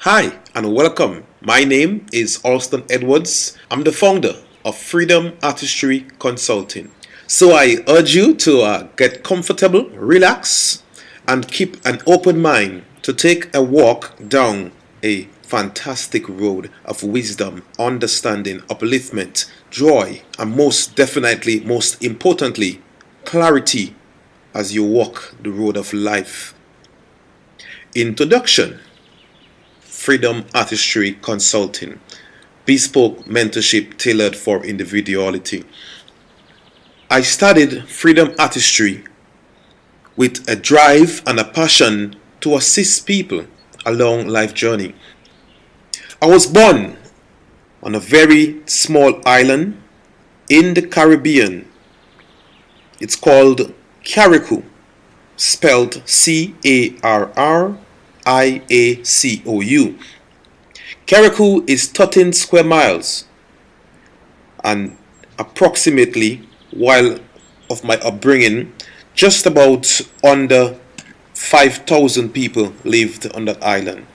Hi and welcome. My name is Alston Edwards. I'm the founder of Freedom Artistry Consulting. So I urge you to get comfortable, relax, and keep an open mind to take a walk down a fantastic road of wisdom, understanding, upliftment, joy, and most definitely, most importantly, clarity as you walk the road of life. Introduction. Freedom Artistry Consulting, bespoke mentorship tailored for individuality. I studied freedom artistry with a drive and a passion to assist people along life journey. I was born on a very small island in the Caribbean. It's called Carriacou, spelled Carriacou. Carriacou is 13 square miles, and approximately, while of my upbringing, just about under 5,000 people lived on that island.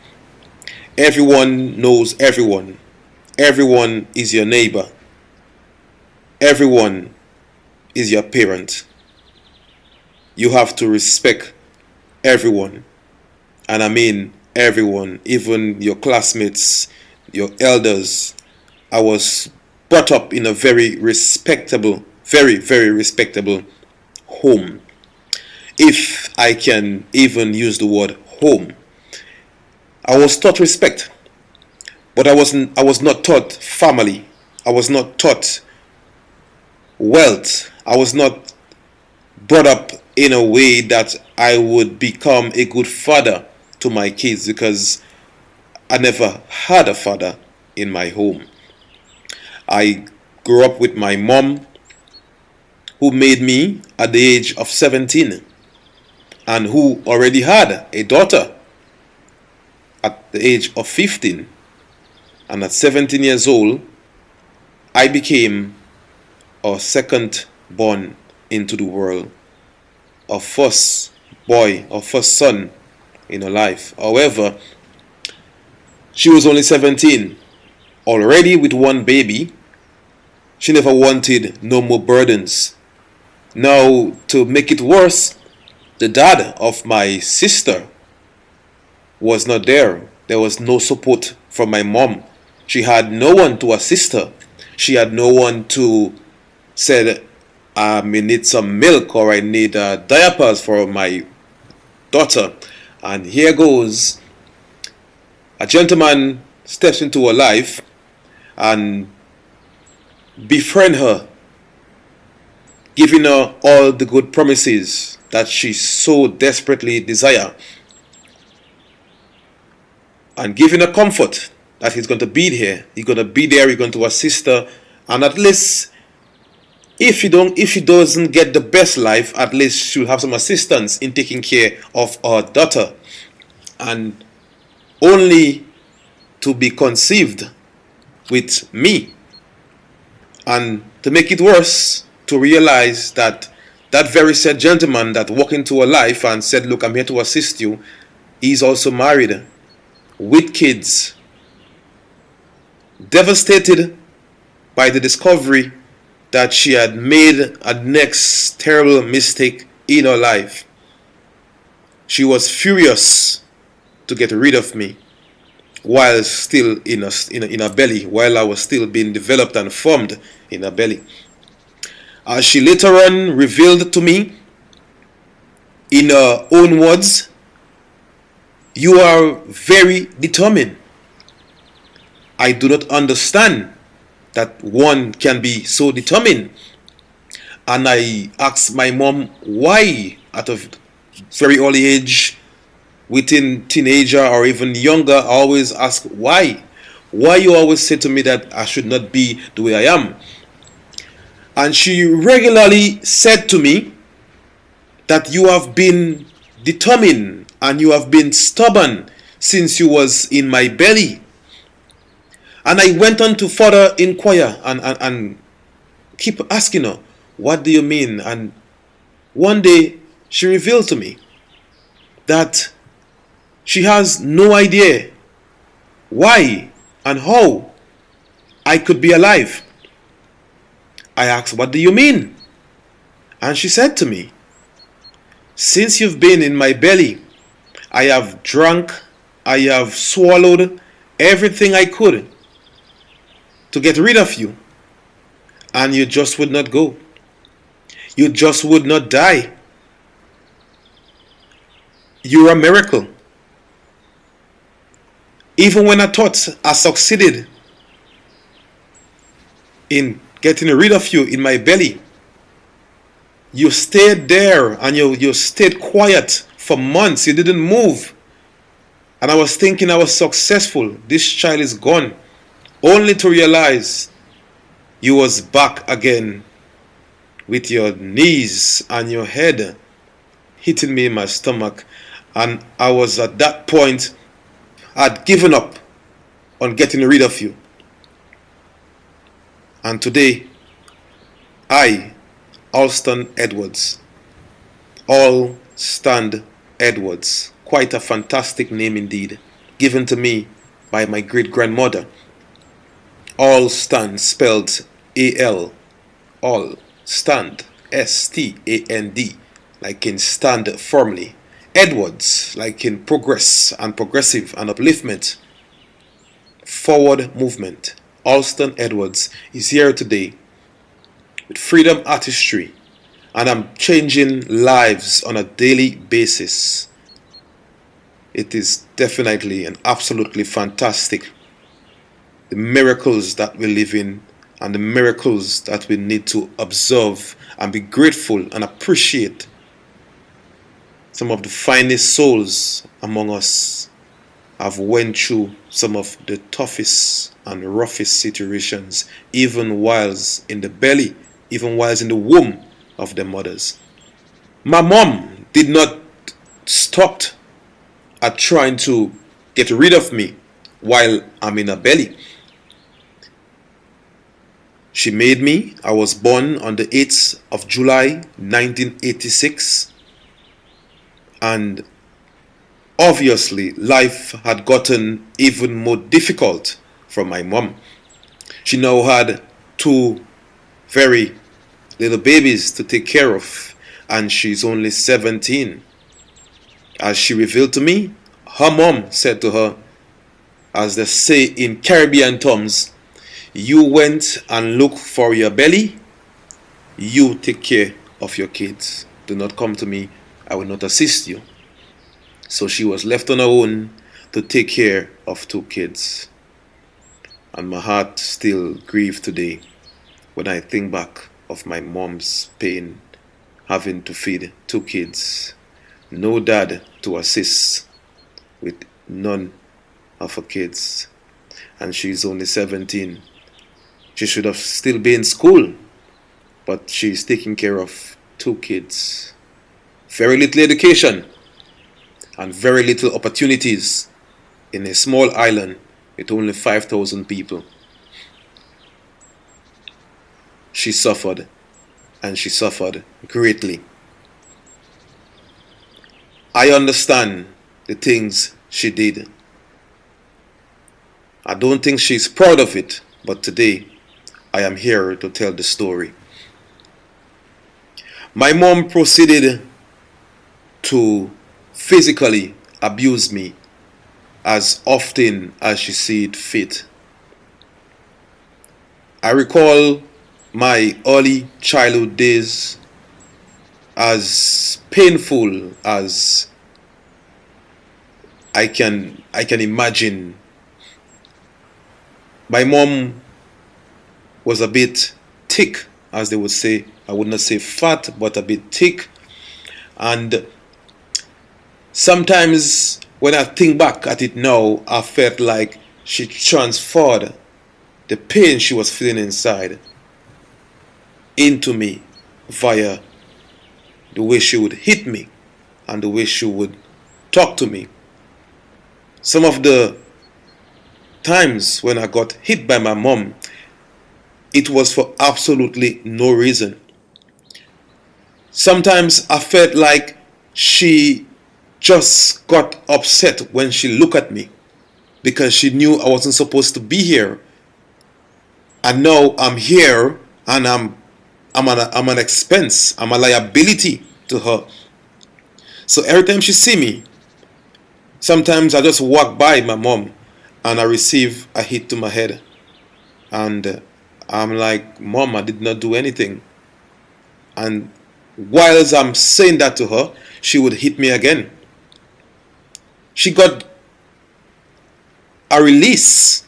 Everyone knows everyone. Everyone is your neighbor. Everyone is your parent. You have to respect everyone. And I mean everyone, even your classmates, your elders. I was brought up in a very respectable, very respectable home. If I can even use the word home. I was taught respect, but I was not taught family. I was not taught wealth. I was not brought up in a way that I would become a good father to my kids, because I never had a father in my home. I grew up with my mom, who made me at the age of 17 and who already had a daughter at the age of 15. And at 17 years old, I became our second born into the world, our first boy, our first son in her life. However, she was only 17, already with one baby. She never wanted no more burdens. Now, to make it worse, the dad of my sister was not there. There was no support from my mom. She had no one to assist her. She had no one to say, I may need some milk, or I need diapers for my daughter. And here goes, a gentleman steps into her life and befriend her, giving her all the good promises that she so desperately desire, and giving her comfort that he's going to be here, he's going to be there, he's going to assist her, and at least if she doesn't get the best life, at least she'll have some assistance in taking care of her daughter. And only to be conceived with me, and to make it worse, to realize that that very said gentleman that walked into her life and said, look, I'm here to assist you, he's also married with kids. Devastated by the discovery that she had made a next terrible mistake in her life, she was furious to get rid of me while still in her belly, while I was still being developed and formed in her belly. As she later on revealed to me in her own words, you are very determined. I do not understand that one can be so determined. And I asked my mom why, at a very early age, within teenager or even younger, I always ask why. Why you always say to me that I should not be the way I am? And she regularly said to me that you have been determined and you have been stubborn since you was in my belly. And I went on to further inquire and keep asking her, what do you mean? And one day she revealed to me that she has no idea why and how I could be alive. I asked, "What do you mean?" And she said to me, "Since you've been in my belly, I have drunk, I have swallowed everything I could to get rid of you, and you just would not go. You just would not die. You're a miracle. Even when I thought I succeeded in getting rid of you in my belly, you stayed there and you stayed quiet for months. You didn't move. And I was thinking I was successful. This child is gone. Only to realize you was back again with your knees and your head hitting me in my stomach. And I was at that point, I'd given up on getting rid of you. And today, I, Alston Edwards, quite a fantastic name indeed, given to me by my great-grandmother. Alstand, spelled A-L, all, stand, S-T-A-N-D, like in stand firmly. Edwards, like in progress and progressive and upliftment, forward movement. Alston Edwards is here today with Freedom Artistry, and I'm changing lives on a daily basis. It is definitely and absolutely fantastic. The miracles that we live in and the miracles that we need to observe and be grateful and appreciate. Some of the finest souls among us have went through some of the toughest and roughest situations, even whilst in the belly, even whilst in the womb of their mothers. My mom did not stop at trying to get rid of me while I'm in her belly. She made me. I was born on the 8th of July 1986. And obviously, life had gotten even more difficult for my mom. She now had 2 very little babies to take care of, and she's only 17. As she revealed to me, her mom said to her, as they say in Caribbean terms, "You went and looked for your belly, you take care of your kids. Do not come to me, I will not assist you." So she was left on her own to take care of 2 kids. And my heart still grieves today when I think back of my mom's pain, having to feed 2 kids, no dad to assist with none of her kids, and she's only 17. She should have still been in school, but she's taking care of 2 kids. Very little education and very little opportunities in a small island with only 5,000 people. She suffered, and she suffered greatly. I understand the things she did. I don't think she's proud of it, but today I am here to tell the story. My mom proceeded to physically abuse me as often as she sees fit. I recall my early childhood days as painful as I can imagine. My mom was a bit thick, as they would say. I would not say fat, but a bit thick. And sometimes when I think back at it now, I felt like she transferred the pain she was feeling inside into me via the way she would hit me and the way she would talk to me. Some of the times when I got hit by my mom, it was for absolutely no reason. Sometimes I felt like she just got upset when she looked at me, because she knew I wasn't supposed to be here. And now I'm here, and I'm an expense. I'm a liability to her. So every time she see me, sometimes I just walk by my mom and I receive a hit to my head. And I'm like, Mom, I did not do anything. And whilst I'm saying that to her, she would hit me again. She got a release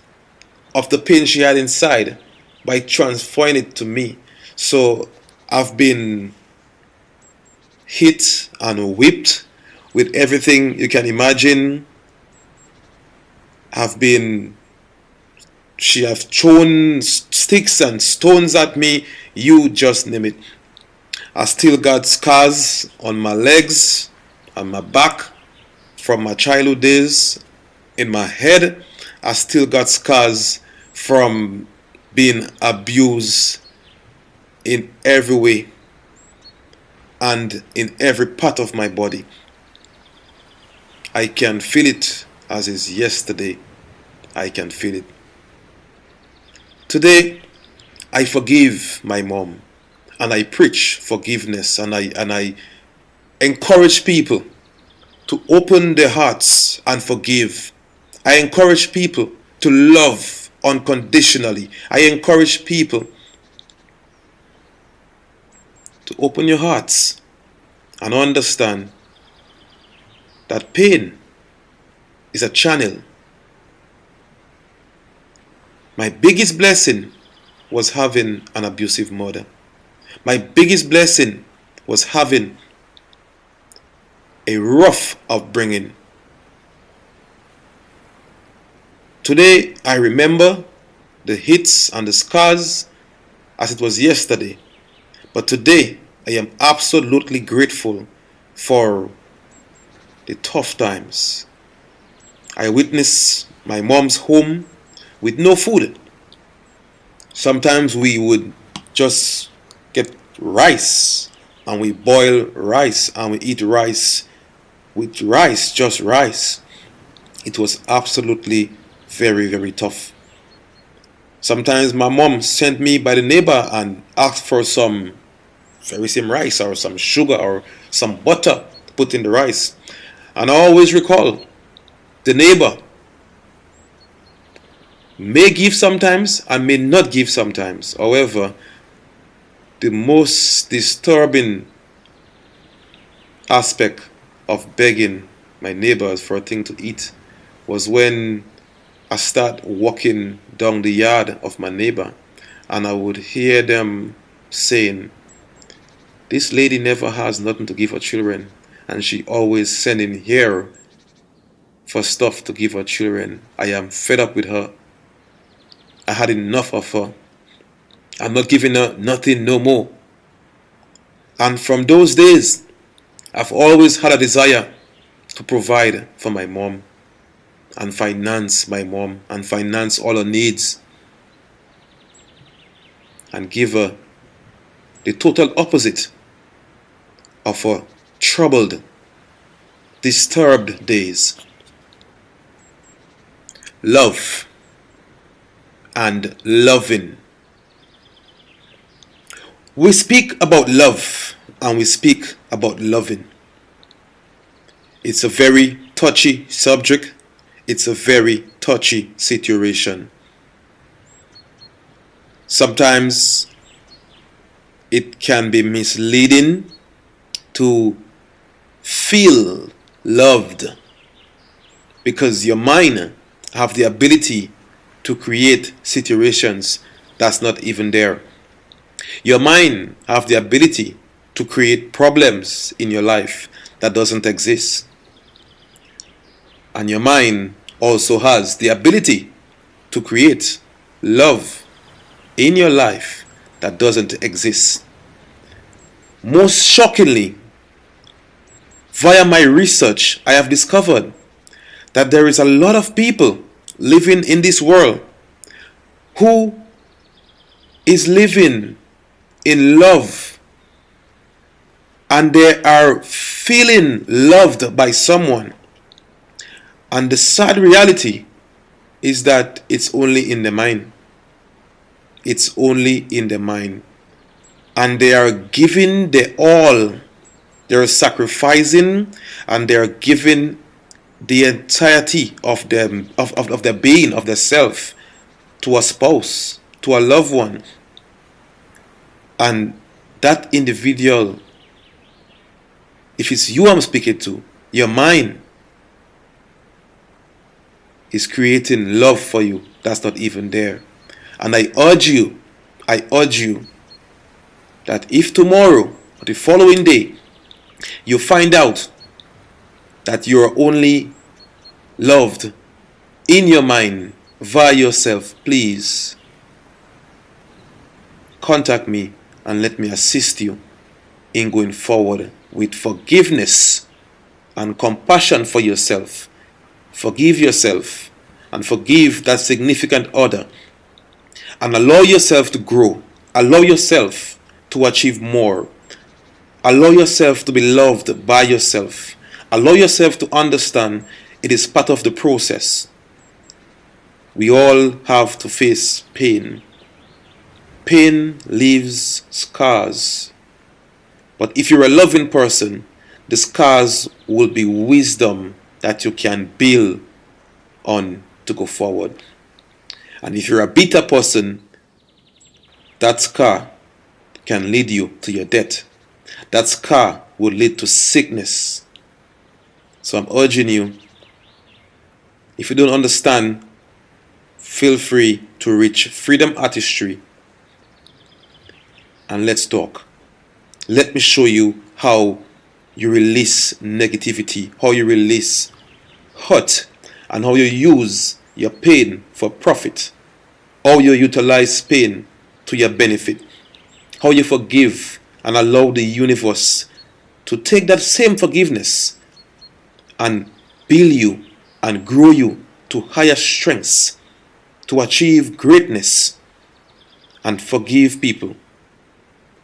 of the pain she had inside by transferring it to me. So I've been hit and whipped with everything you can imagine. She have thrown sticks and stones at me, you just name it. I still got scars on my legs, on my back, from my childhood days. In my head, I still got scars from being abused in every way and in every part of my body. I can feel it as is yesterday. I can feel it. Today, I forgive my mom, and I preach forgiveness, and I encourage people to open their hearts and forgive. I encourage people to love unconditionally. I encourage people to open your hearts and understand that pain is a channel. My biggest blessing was having an abusive mother. My biggest blessing was having a rough upbringing. Today, I remember the hits and the scars as it was yesterday. But today, I am absolutely grateful for the tough times. I witnessed my mom's home with no food. Sometimes we would just get rice, and we boil rice, and we eat rice with rice, just rice. It was absolutely very, very tough. Sometimes my mom sent me by the neighbor and asked for some very same rice or some sugar or some butter to put in the rice. And I always recall the neighbor may give sometimes and may not give sometimes. However, the most disturbing aspect of begging my neighbors for a thing to eat was when I start walking down the yard of my neighbor and I would hear them saying, "This lady never has nothing to give her children, and she always sending here for stuff to give her children. I am fed up with her. I had enough of her. I'm not giving her nothing no more." And from those days, I've always had a desire to provide for my mom and finance my mom and finance all her needs and give her the total opposite of her troubled, disturbed days. Love and loving. We speak about love and we speak about loving. It's a very touchy subject. It's a very touchy situation. Sometimes it can be misleading to feel loved because your mind have the ability to create situations that's not even there. Your mind have the ability to create problems in your life that doesn't exist. And your mind also has the ability to create love in your life that doesn't exist. Most shockingly, via my research, I have discovered that there is a lot of people living in this world who is living in love and they are feeling loved by someone. And the sad reality is that it's only in the mind. It's only in the mind. And they are giving their all. They're sacrificing and they're giving the entirety of them, of their being, of their self, to a spouse, to a loved one. And that individual, if it's you I'm speaking to, your mind is creating love for you that's not even there. And I urge you that if tomorrow or the following day you find out that you are only loved in your mind via yourself, please contact me and let me assist you in going forward with forgiveness and compassion for yourself. Forgive yourself and forgive that significant other, and allow yourself to grow. Allow yourself to achieve more. Allow yourself to be loved by yourself. Allow yourself to understand it is part of the process. We all have to face pain. Pain leaves scars. But if you're a loving person, the scars will be wisdom that you can build on to go forward. And if you're a bitter person, that scar can lead you to your death. That scar will lead to sickness. So I'm urging you, if you don't understand, feel free to reach Freedom Artistry and let's talk. Let me show you how you release negativity, how you release hurt, and how you use your pain for profit, how you utilize pain to your benefit, how you forgive and allow the universe to take that same forgiveness and build you and grow you to higher strengths, to achieve greatness and forgive people.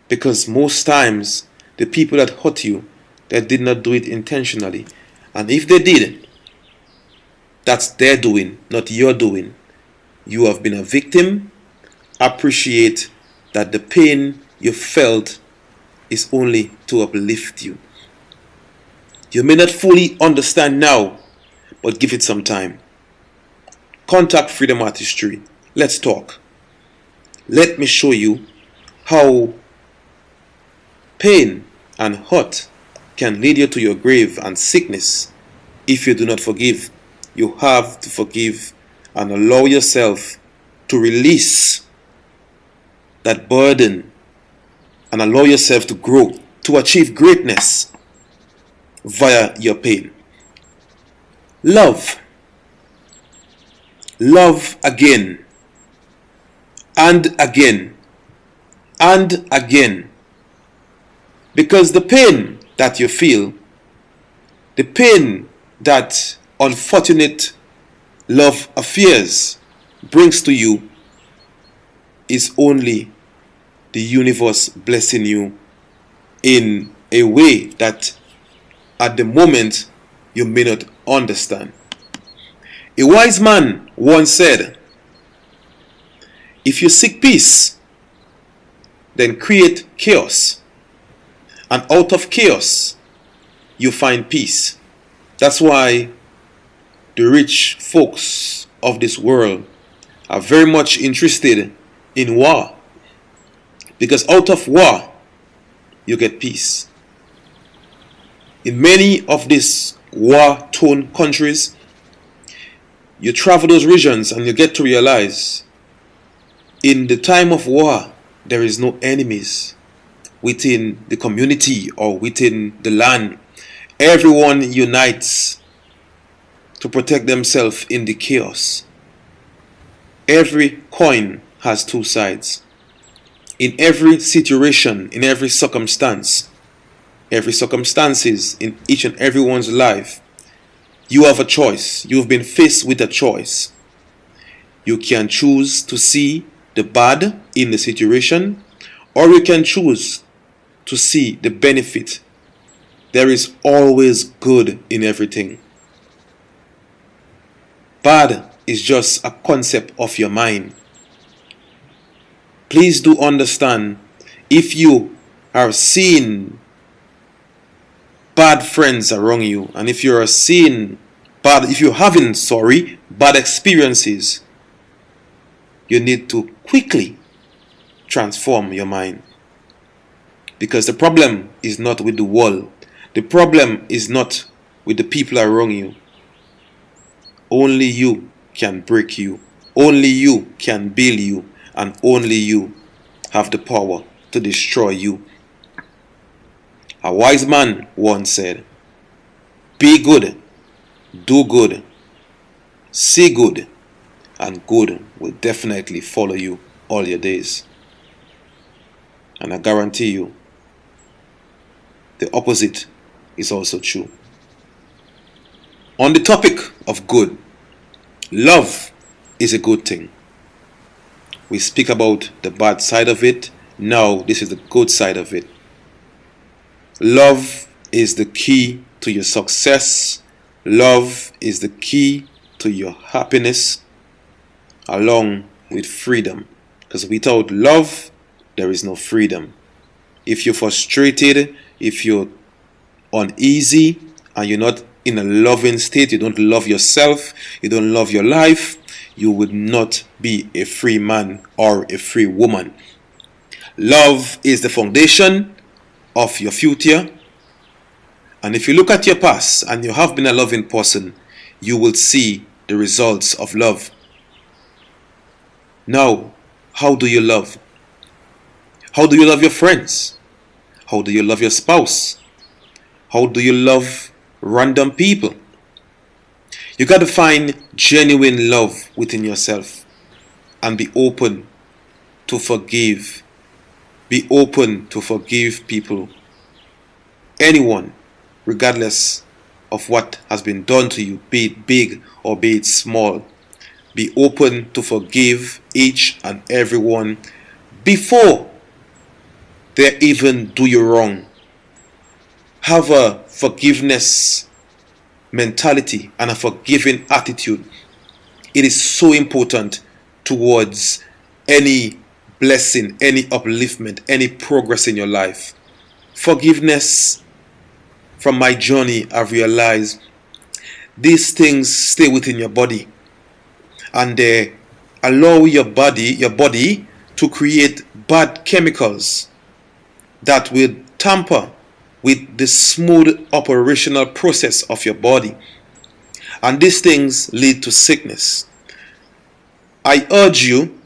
Because most times the people that hurt you, they did not do it intentionally. And if they did, that's their doing, not your doing. You have been a victim. Appreciate that the pain you felt is only to uplift you. You may not fully understand now, but give it some time. Contact Freedom Artistry. Let's talk. Let me show you how pain and hurt can lead you to your grave and sickness if you do not forgive. You have to forgive and allow yourself to release that burden and allow yourself to grow, to achieve greatness via your pain. Love. Love again and again and again. Because the pain that you feel, the pain that unfortunate love affairs brings to you, is only the universe blessing you in a way that at the moment you may not understand. A wise man once said, if you seek peace, then create chaos. And out of chaos, you find peace. That's why the rich folks of this world are very much interested in war. Because out of war, you get peace. In many of these war-torn countries, you travel those regions and you get to realize in the time of war, there is no enemies within the community or within the land. Everyone unites to protect themselves in the chaos. Every coin has two sides. In every situation, in every circumstances in each and everyone's life, you have a choice. You've been faced with a choice. You can choose to see the bad in the situation, or you can choose to see the benefit. There is always good in everything. Bad is just a concept of your mind. Please do understand, if you are seeing bad friends around you, and if you're having bad experiences, you need to quickly transform your mind. Because the problem is not with the world. The problem is not with the people around you. Only you can break you. Only you can build you. And only you have the power to destroy you. A wise man once said, "Be good, do good, see good, and good will definitely follow you all your days." And I guarantee you, the opposite is also true. On the topic of good, love is a good thing. We speak about the bad side of it. Now, this is the good side of it. Love is the key to your success. Love is the key to your happiness, along with freedom. Because without love, there is no freedom. If you're frustrated, if you're uneasy, and you're not in a loving state, you don't love yourself, you don't love your life, you would not be a free man or a free woman. Love is the foundation of your future. And if you look at your past and you have been a loving person, you will see the results of love. Now, how do you love? How do you love your friends? How do you love your spouse? How do you love random people? You got to find genuine love within yourself and be open to forgive. Be open to forgive people. Anyone, regardless of what has been done to you, be it big or be it small. Be open to forgive each and everyone before they even do you wrong. Have a forgiveness mentality and a forgiving attitude. It is so important towards any blessing, any upliftment, any progress in your life. Forgiveness, from my journey, I've realized these things stay within your body and they allow your body to create bad chemicals that will tamper with the smooth operational process of your body, and these things lead to sickness. I urge you,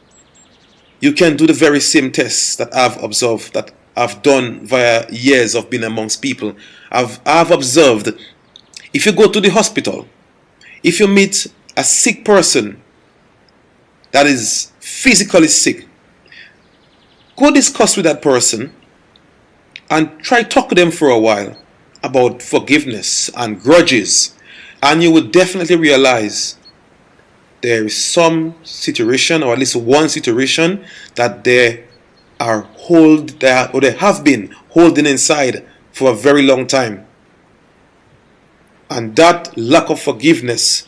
you can do the very same tests that I've observed, that I've done via years of being amongst people. I've observed, if you go to the hospital, if you meet a sick person that is physically sick, go discuss with that person and try talk to them for a while about forgiveness and grudges, and you will definitely realize there is some situation, or at least one situation, that they have been holding inside for a very long time, and that lack of forgiveness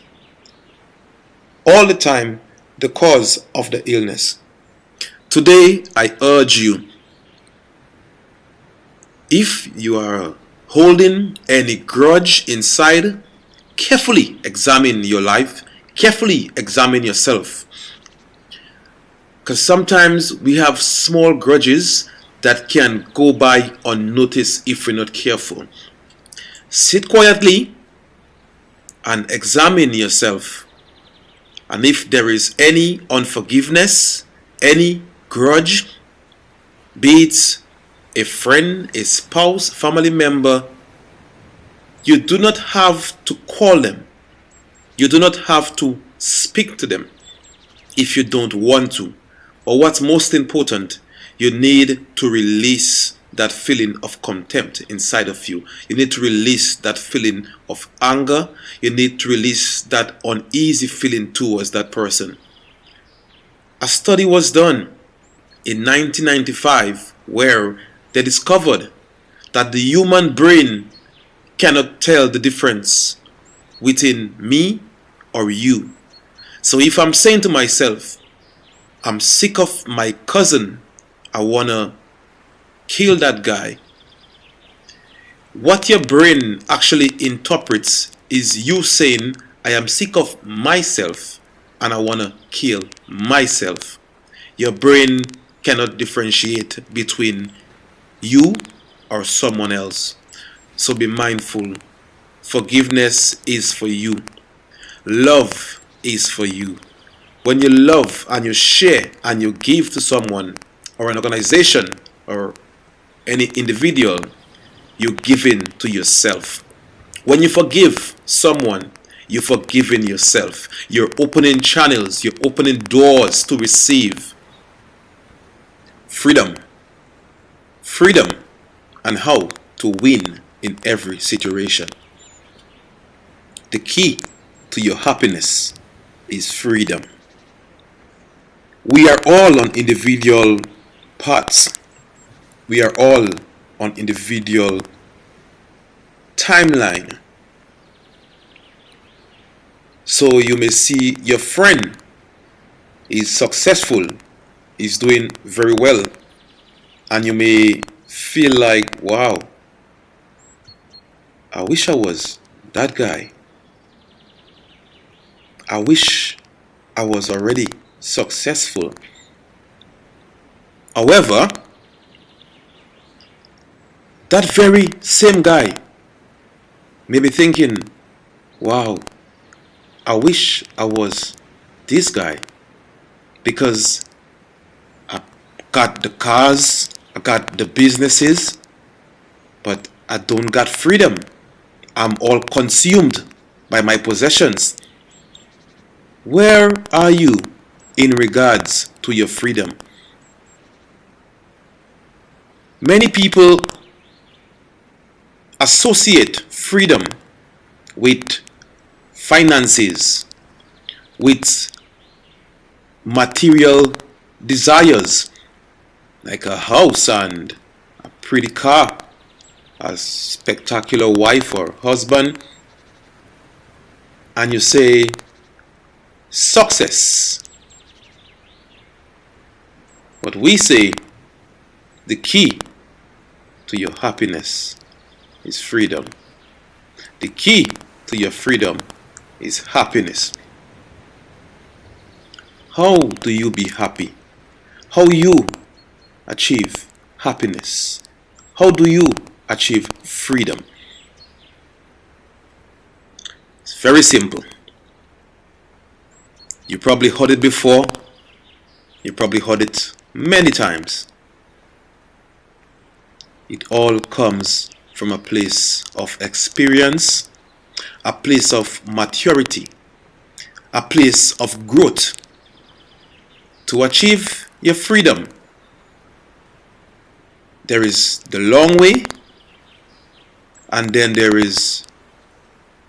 all the time the cause of the illness. Today I urge you, if you are holding any grudge inside, carefully examine your life, carefully examine yourself. Because sometimes we have small grudges that can go by unnoticed if we're not careful. Sit quietly and examine yourself. And if there is any unforgiveness, any grudge, be it a friend, a spouse, family member, you do not have to call them. You do not have to speak to them if you don't want to. Or what's most important, you need to release that feeling of contempt inside of you. You need to release that feeling of anger. You need to release that uneasy feeling towards that person. A study was done in 1995 where they discovered that the human brain cannot tell the difference within me or you. So if I'm saying to myself, I'm sick of my cousin, I wanna kill that guy, what your brain actually interprets is you saying, I am sick of myself and I wanna kill myself. Your brain cannot differentiate between you or someone else. So be mindful. Forgiveness is for you. Love is for you. When you love and you share and you give to someone or an organization or any individual, you're giving to yourself. When you forgive someone, you're forgiving yourself. You're opening channels, you're opening doors to receive freedom. Freedom and how to win in every situation. The key to your happiness is freedom. We are all on individual paths. We are all on individual timeline. So you may see your friend is successful, is doing very well, and you may feel like, wow, I wish I was that guy. I wish I was already successful. However, that very same guy may be thinking, wow, I wish I was this guy, because I got the cars, I got the businesses, but I don't got freedom. I'm all consumed by my possessions. Where are you in regards to your freedom? Many people associate freedom with finances, with material desires like a house and a pretty car, a spectacular wife or husband, and you say success. But we say the key to your happiness is freedom. The key to your freedom is happiness. How do you be happy? How you achieve happiness? How do you achieve freedom? It's very simple. You probably heard it before. You probably heard it many times. It all comes from a place of experience, a place of maturity, a place of growth. To achieve your freedom, there is the long way, and then there is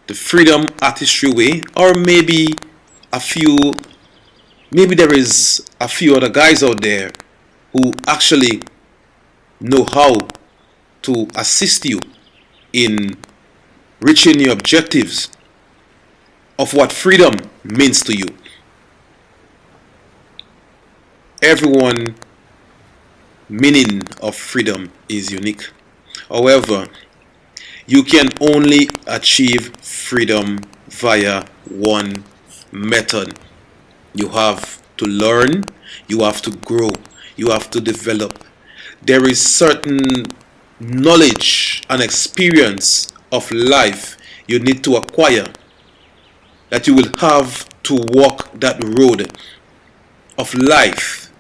the freedom artistry way, or maybe there is a few other guys out there who actually know how to assist you in reaching your objectives of what freedom means to you. Everyone's meaning of freedom is unique. However, you can only achieve freedom via one method. You have to learn, you have to grow, you have to develop. There is certain knowledge and experience of life you need to acquire, that you will have to walk that road of life.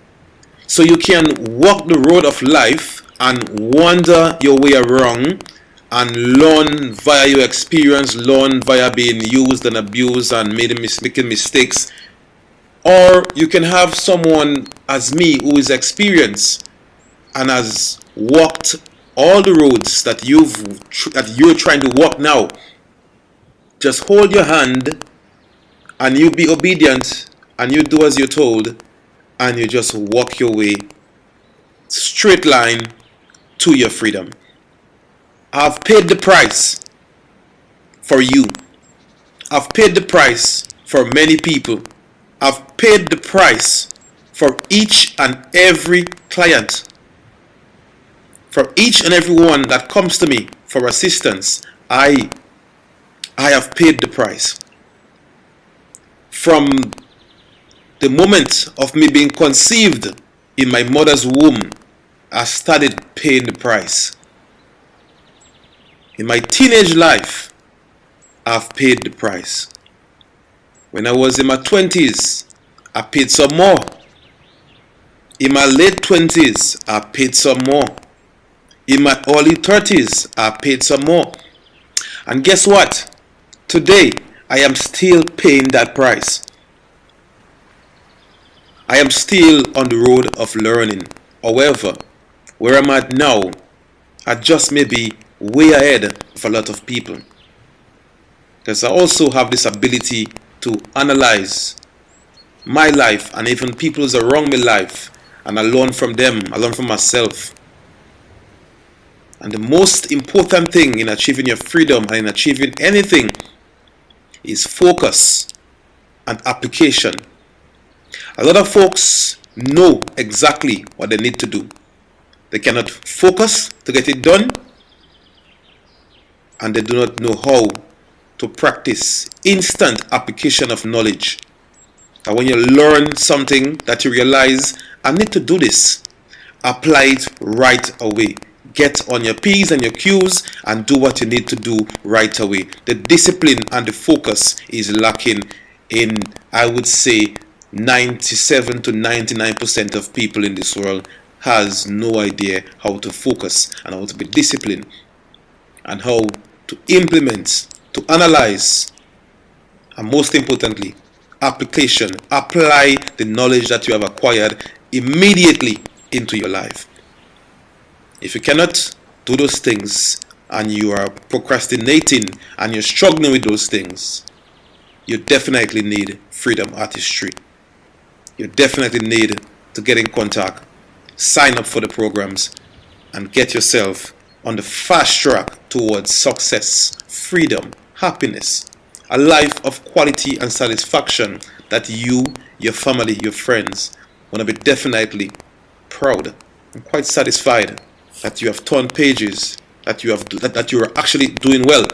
So you can walk the road of life and wander your way around and learn via your experience, learn via being used and abused and making mistakes. Or you can have someone as me who is experienced and has walked all the roads that you're trying to walk now. Just hold your hand and you be obedient and you do as you're told, and you just walk your way straight line to your freedom. I've paid the price for you. I've paid the price for many people I've paid the price for each and every client. For each and every one that comes to me for assistance, I have paid the price. From the moment of me being conceived in my mother's womb, I started paying the price. In my teenage life, I've paid the price. When I was in my 20s, I paid some more. In my late 20s, I paid some more. In my early 30s, I paid some more. And guess what? Today, I am still paying that price. I am still on the road of learning. However, where I'm at now, I just may be way ahead of a lot of people. Because I also have this ability to analyze my life and even people's around me life, and I learn from them, I learn from myself. And the most important thing in achieving your freedom and in achieving anything is focus and application. A lot of folks know exactly what they need to do. They cannot focus to get it done, and they do not know how to practice instant application of knowledge. And when you learn something that you realize, I need to do this, apply it right away. Get on your P's and your Q's and do what you need to do right away. The discipline and the focus is lacking in, I would say, 97 to 99% of people in this world has no idea how to focus and how to be disciplined and how to implement, to analyze, and most importantly, application. Apply the knowledge that you have acquired immediately into your life. If you cannot do those things and you are procrastinating and you're struggling with those things, you definitely need Freedom Artistry. You definitely need to get in contact, sign up for the programs, and get yourself on the fast track towards success, freedom, happiness, a life of quality and satisfaction that you, your family, your friends want to be definitely proud and quite satisfied that you have turned pages, that you are actually doing well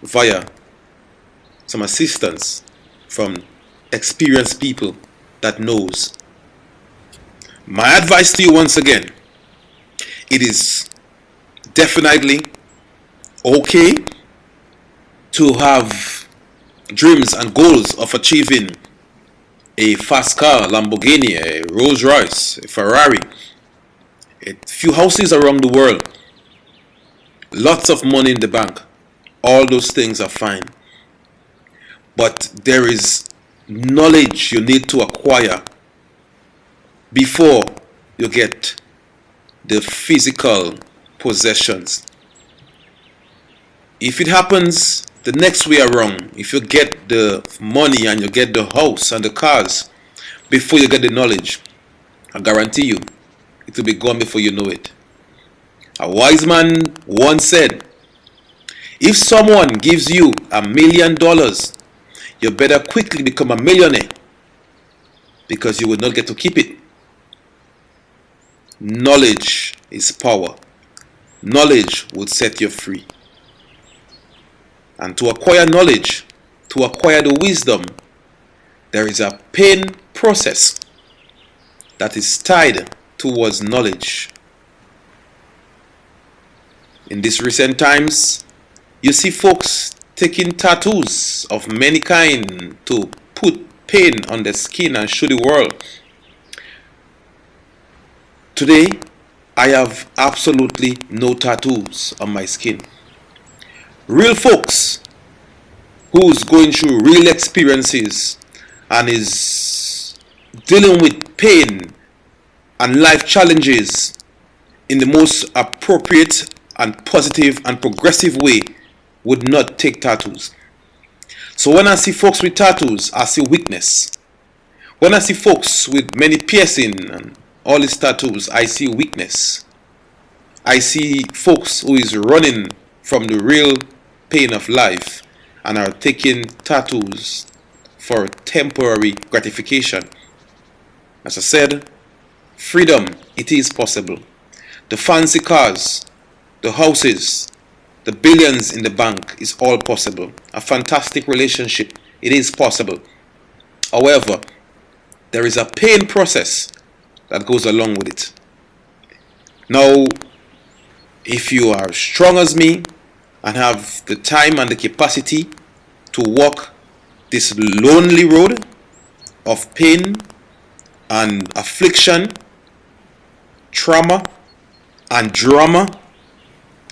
via some assistance from experienced people that knows. My advice to you once again, it is definitely okay to have dreams and goals of achieving a fast car, Lamborghini, a Rolls Royce, a Ferrari, a few houses around the world, lots of money in the bank. All those things are fine. But there is knowledge you need to acquire before you get the physical possessions. If it happens the next way around, if you get the money and you get the house and the cars before you get the knowledge, I guarantee you it will be gone before you know it. A wise man once said, if someone gives you $1 million, you better quickly become a millionaire because you will not get to keep it. Knowledge is power. Knowledge will set you free. And to acquire knowledge, to acquire the wisdom, there is a pain process that is tied towards knowledge. In these recent times, you see folks taking tattoos of many kind to put pain on their skin and show the world. Today, I have absolutely no tattoos on my skin. Real folks who's going through real experiences and is dealing with pain and life challenges in the most appropriate and positive and progressive way would not take tattoos. So when I see folks with tattoos, I see weakness. When I see folks with many piercing and all these tattoos, I see weakness. I see folks who is running from the real pain of life and are taking tattoos for temporary gratification. As I said, freedom, it is possible. The fancy cars, the houses, the billions in the bank is all possible. A fantastic relationship, it is possible. However, there is a pain process that goes along with it. Now, if you are strong as me and have the time and the capacity to walk this lonely road of pain and affliction, trauma and drama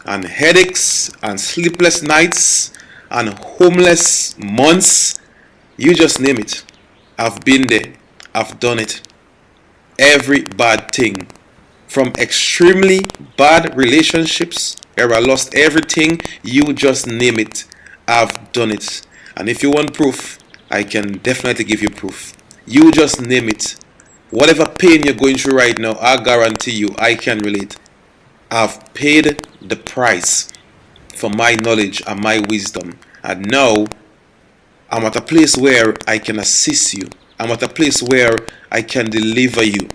and headaches and sleepless nights and homeless months, you just name it. I've been there. I've done it. Every bad thing, from extremely bad relationships where I lost everything, you just name it. I've done it. And if you want proof, I can definitely give you proof. You just name it. Whatever pain you're going through right now, I guarantee you I can relate. I've paid the price for my knowledge and my wisdom, and now I'm at a place where I can assist you. I'm at a place where I can deliver you.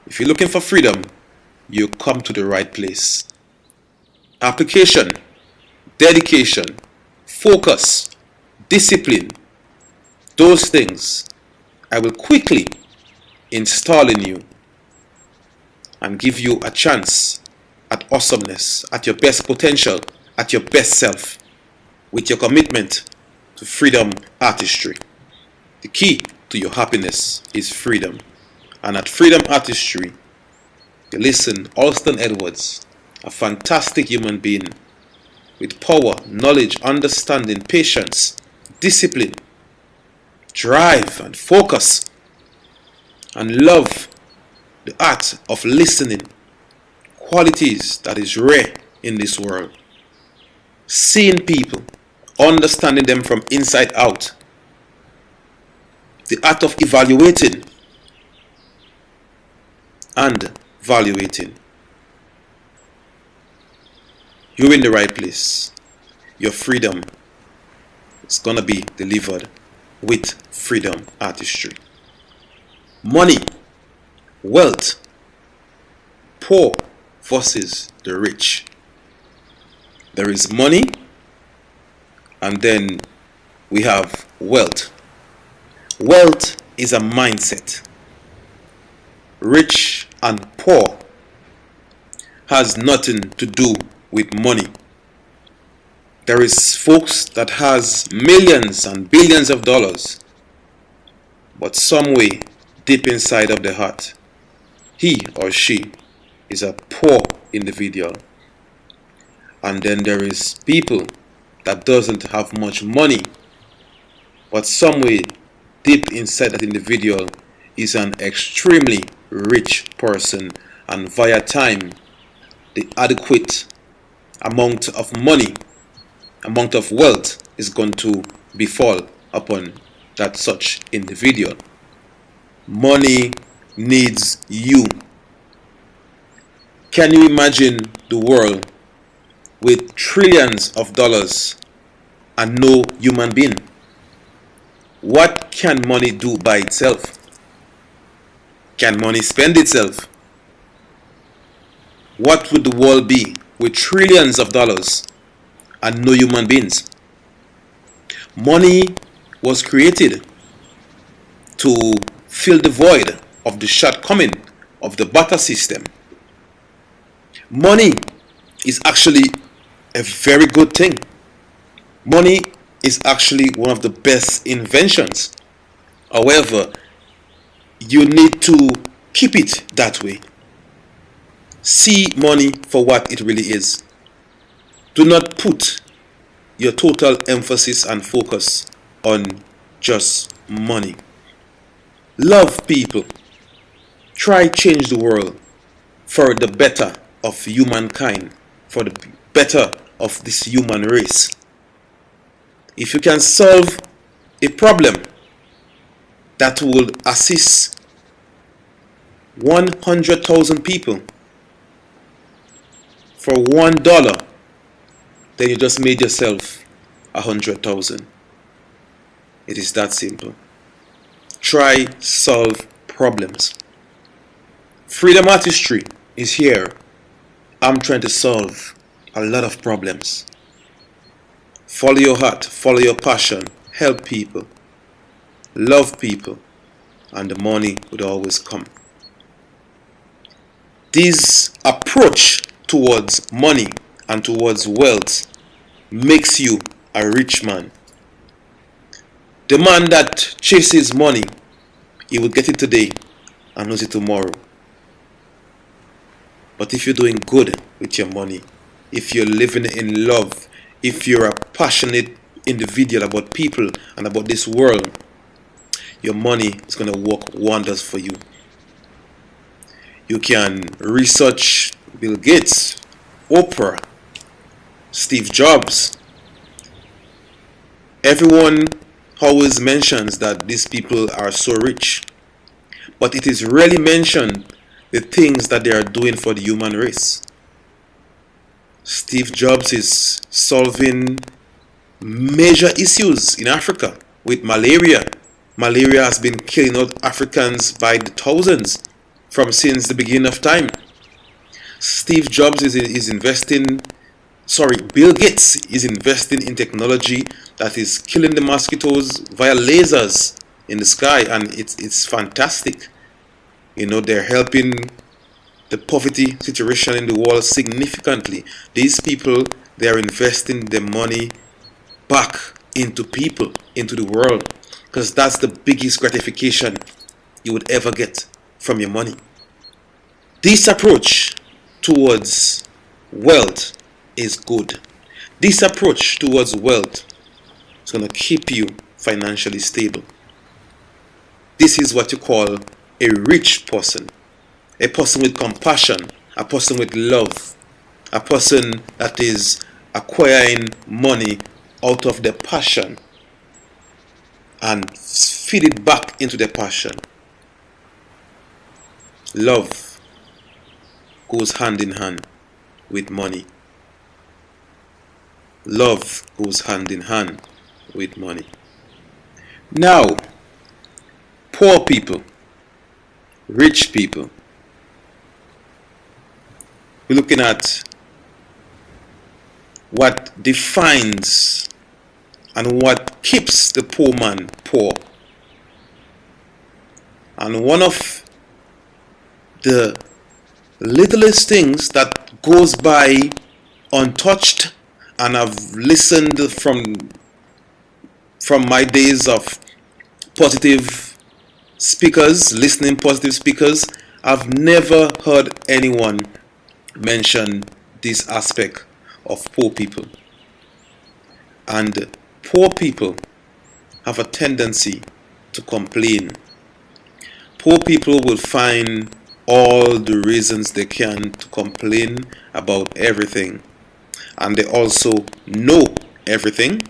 If you're looking for freedom, you come to the right place. Application, dedication, focus, discipline, those things I will quickly install in you and give you a chance at awesomeness, at your best potential, at your best self, with your commitment to freedom artistry. The key to your happiness is freedom. And at Freedom Artistry, you listen, Alston Edwards, a fantastic human being with power, knowledge, understanding, patience, discipline, drive and focus, and love, the art of listening, qualities that is rare in this world. Seeing people, understanding them from inside out, the art of evaluating and valuating. You're in the right place. Your freedom is going to be delivered with Freedom Artistry. Money, wealth, poor versus the rich. There is money, and then we have wealth. Wealth is a mindset. Rich and poor has nothing to do with money. There is folks that has millions and billions of dollars, but some way deep inside of the heart, he or she is a poor individual. And then there is people that doesn't have much money, but some way deep inside that individual is an extremely rich person, and via time the adequate amount of money, amount of wealth is going to befall upon that such individual. Money needs you. Can you imagine the world with trillions of dollars and no human being? What can money do by itself? Can money spend itself? What would the world be with trillions of dollars and no human beings? Money was created to fill the void of the shortcoming of the barter system. Money is actually a very good thing. Money is actually one of the best inventions. However, you need to keep it that way. See money for what it really is. Do not put your total emphasis and focus on just money. Love people. Try change the world for the better of humankind, for the better of this human race. If you can solve a problem that will assist 100,000 people for $1, then you just made yourself 100,000. It is that simple. Try solve problems. Freedom Artistry is here. I'm trying to solve a lot of problems. Follow your heart, follow your passion, help people, love people, and the money would always come. This approach towards money and towards wealth makes you a rich man. The man that chases money, he will get it today and lose it tomorrow. But if you're doing good with your money, if you're living in love, if you're a passionate individual about people and about this world, your money is going to work wonders for you. You can research Bill Gates, Oprah, Steve Jobs. Everyone always mentions that these people are so rich, but it is rarely mentioned the things that they are doing for the human race. Steve Jobs is solving major issues in Africa with malaria. Malaria has been killing out Africans by the thousands since the beginning of time. Steve Jobs is investing, Bill Gates is investing in technology that is killing the mosquitoes via lasers in the sky, and it's fantastic. They're helping the poverty situation in the world significantly. These people, they are investing their money back into people, into the world, because that's the biggest gratification you would ever get from your money. This approach towards wealth is good. This approach towards wealth is going to keep you financially stable. This is what you call a rich person, a person with compassion, a person with love, a person that is acquiring money out of their passion and feed it back into their passion. Love goes hand in hand with money. Love goes hand in hand with money. Now, poor people, rich people, we're looking at what defines and what keeps the poor man poor. And one of the littlest things that goes by untouched, and I've listened from my days of positive speakers, listening positive speakers, I've never heard anyone mention this aspect of poor people. And poor people have a tendency to complain. Poor people will find all the reasons they can to complain about everything. And they also know everything.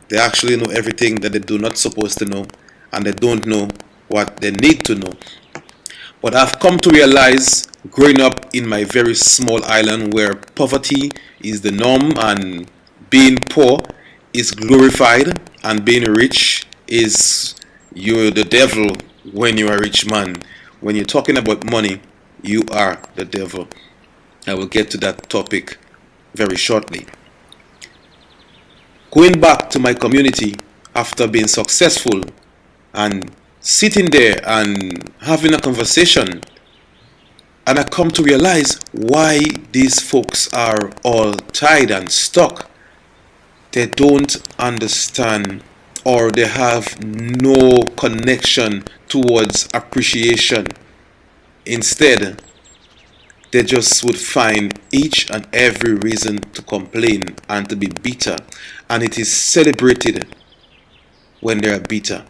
They actually know everything that they do not supposed to know, and they don't know what they need to know. But I've come to realize, growing up in my very small island where poverty is the norm and being poor is glorified and being rich is, you're the devil when you're a rich man. When you're talking about money, you are the devil. I will get to that topic very shortly. Going back to my community after being successful and sitting there and having a conversation, and I come to realize why these folks are all tied and stuck. They don't understand, or they have no connection towards appreciation. Instead, they just would find each and every reason to complain and to be bitter, and it is celebrated when they are bitter.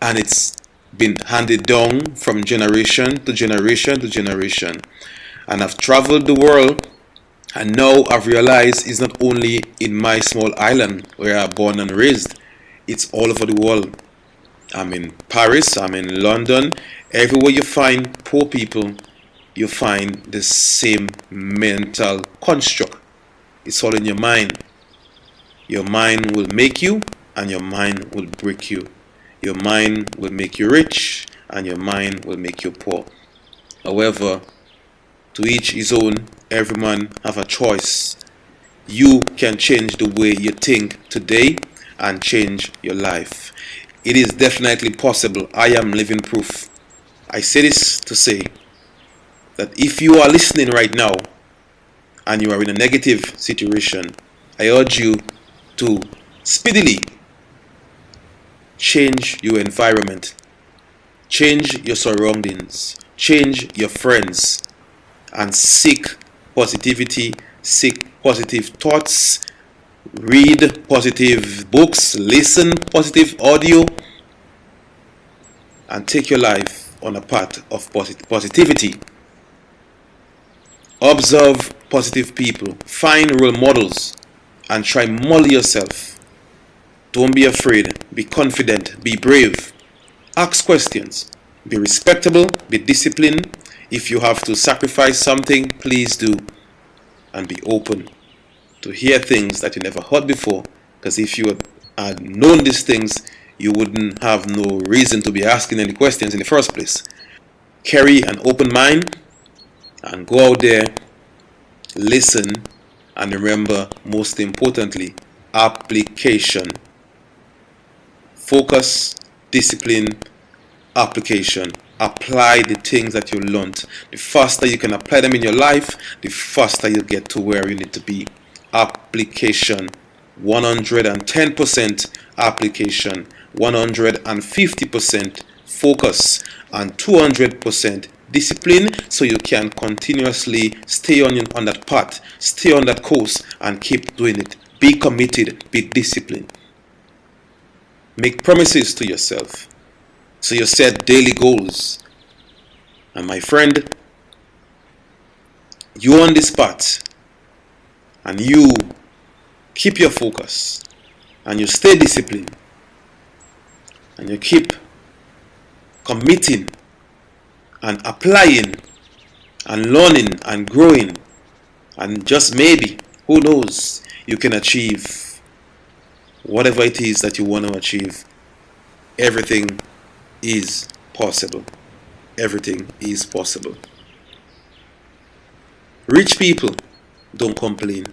And it's been handed down from generation to generation to generation. And I've traveled the world, and now I've realized it's not only in my small island where I'm born and raised, it's all over the world. I'm in Paris, I'm in London. Everywhere you find poor people, you find the same mental construct. It's all in your mind. Your mind will make you, and your mind will break you. Your mind will make you rich, and your mind will make you poor. However, to each his own, every man have a choice. You can change the way you think today and change your life. It is definitely possible. I am living proof. I say this to say that if you are listening right now and you are in a negative situation, I urge you to speedily change your environment, change your surroundings, change your friends, and seek positivity, seek positive thoughts, read positive books, listen positive audio, and take your life on a path of positivity. Observe positive people, find role models, and try model yourself. Don't be afraid, be confident, be brave, ask questions, be respectable, be disciplined. If you have to sacrifice something, please do, and be open to hear things that you never heard before, because if you had known these things, you wouldn't have no reason to be asking any questions in the first place. Carry an open mind and go out there, listen, and remember, most importantly, application. Focus, discipline, application. Apply the things that you learned. The faster you can apply them in your life, the faster you get to where you need to be. Application. 110% application, 150% focus, and 200% discipline, so you can continuously stay on that path, stay on that course, and keep doing it. Be committed, be disciplined. Make promises to yourself. So you set daily goals. And my friend, you on this path, and you keep your focus, and you stay disciplined, and you keep committing and applying and learning and growing, and just maybe, who knows, you can achieve whatever it is that you want to achieve. Everything is possible. Everything is possible. Rich people don't complain.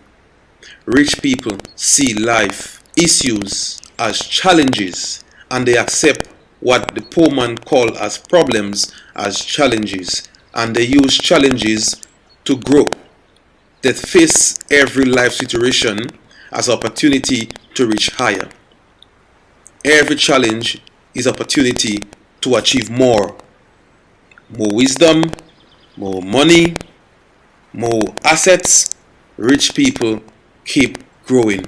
Rich people see life issues as challenges, and they accept what the poor man call as problems as challenges, and they use challenges to grow. They face every life situation as opportunity to reach higher. Every challenge is opportunity to achieve more wisdom, more money, more assets. Rich people keep growing.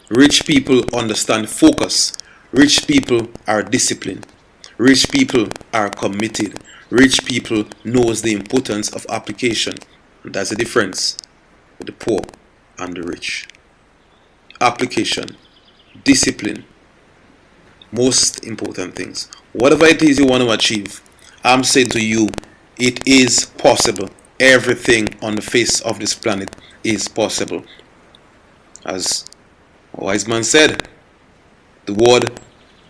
Rich people understand focus. Rich people are disciplined. Rich people are committed. Rich people knows the importance of application. And that's the difference with the poor and the rich. Application, discipline, most important things. Whatever it is you want to achieve, I'm saying to you, it is possible. Everything on the face of this planet is possible. As a wise man said, the word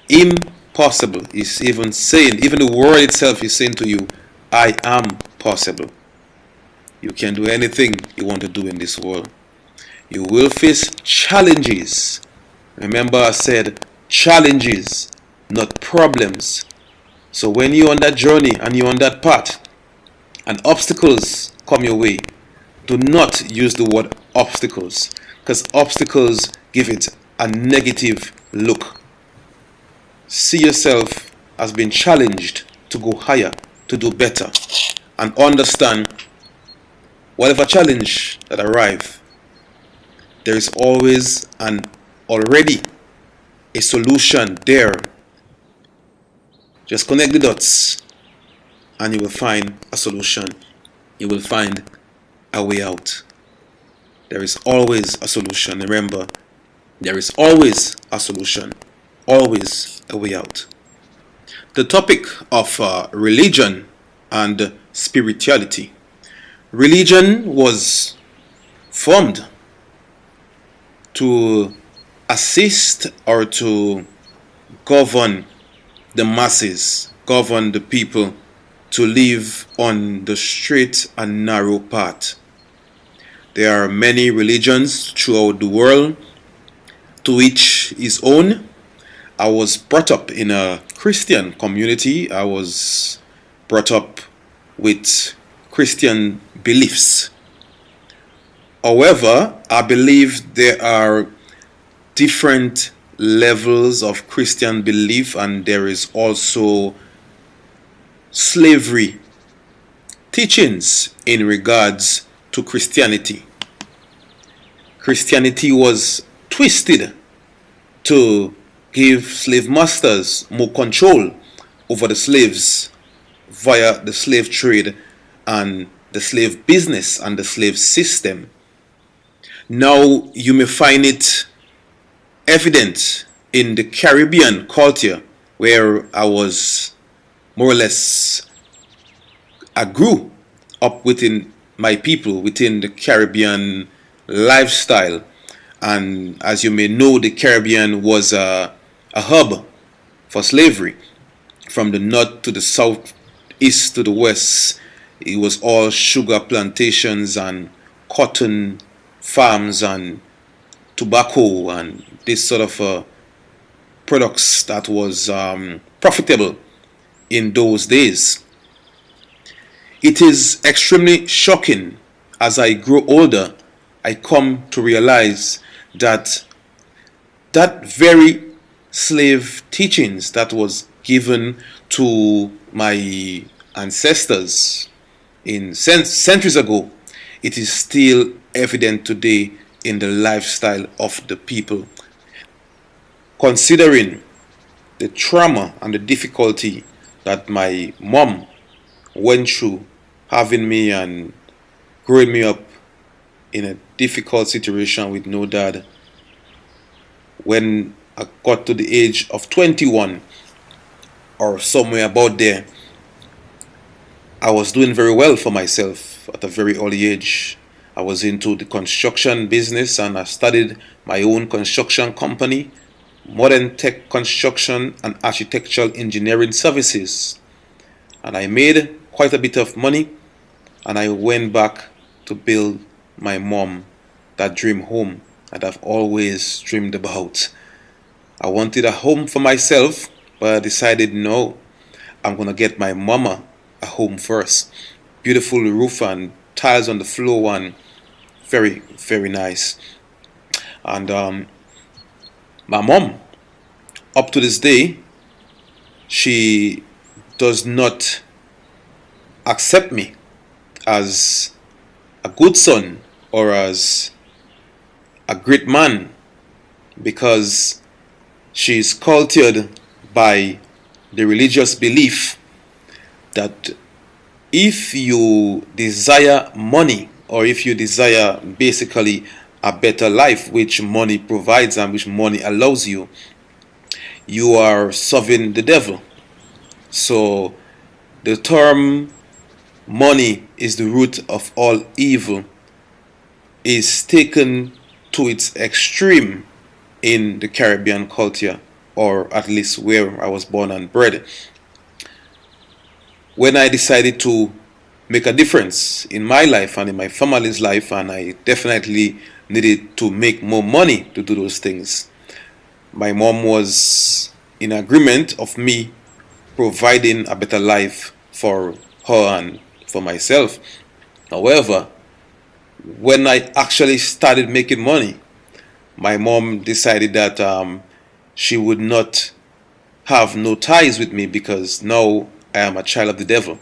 impossible is even saying, even the word itself is saying to you, I am possible. You can do anything you want to do in this world. You will face challenges. Remember, I said challenges, not problems. So when you're on that journey and you're on that path and obstacles come your way, do not use the word obstacles, because obstacles give it a negative look. See yourself as being challenged to go higher, to do better, and understand whatever challenge that arrive, there is always already a solution there. Just connect the dots and you will find a solution. You will find a way out. There is always a solution. Remember, there is always a solution, always a way out. The topic of religion and spirituality. Religion was formed to assist or to govern the masses, govern the people to live on the straight and narrow path. There are many religions throughout the world, to each his own. I was brought up in a Christian community. I was brought up with Christian beliefs. However, I believe there are different levels of Christian belief, and there is also slavery teachings in regards to Christianity. Christianity was twisted to give slave masters more control over the slaves via the slave trade and the slave business and the slave system. Now you may find it evident in the Caribbean culture, where I was more or less, I grew up within my people, within the Caribbean lifestyle. And as you may know, the Caribbean was a hub for slavery. From the north to the south, east to the west, it was all sugar plantations and cotton farms and tobacco and this sort of products that was profitable in those days. It is extremely shocking. As I grow older, I come to realize that that very slave teachings that was given to my ancestors in centuries ago, it is still evident today in the lifestyle of the people. Considering the trauma and the difficulty that my mom went through having me and growing me up in a difficult situation with no dad, when I got to the age of 21 or somewhere about there, I was doing very well for myself at a very early age. I was into the construction business and I started my own construction company, Modern Tech Construction and Architectural Engineering Services. And I made quite a bit of money, and I went back to build my mom that dream home that I've always dreamed about. I wanted a home for myself, but I decided no, I'm gonna get my mama a home first. Beautiful roof and tiles on the floor, and very, very nice. And my mom, up to this day, she does not accept me as a good son or as a great man, because she is cultured by the religious belief that if you desire money, or if you desire basically a better life which money provides and which money allows you, you are serving the devil. So the term money is the root of all evil is taken to its extreme in the Caribbean culture, or at least where I was born and bred. When I decided to make a difference in my life and in my family's life, and I definitely needed to make more money to do those things, my mom was in agreement of me providing a better life for her and for myself. However, when I actually started making money, my mom decided that she would not have no ties with me, because now I am a child of the devil,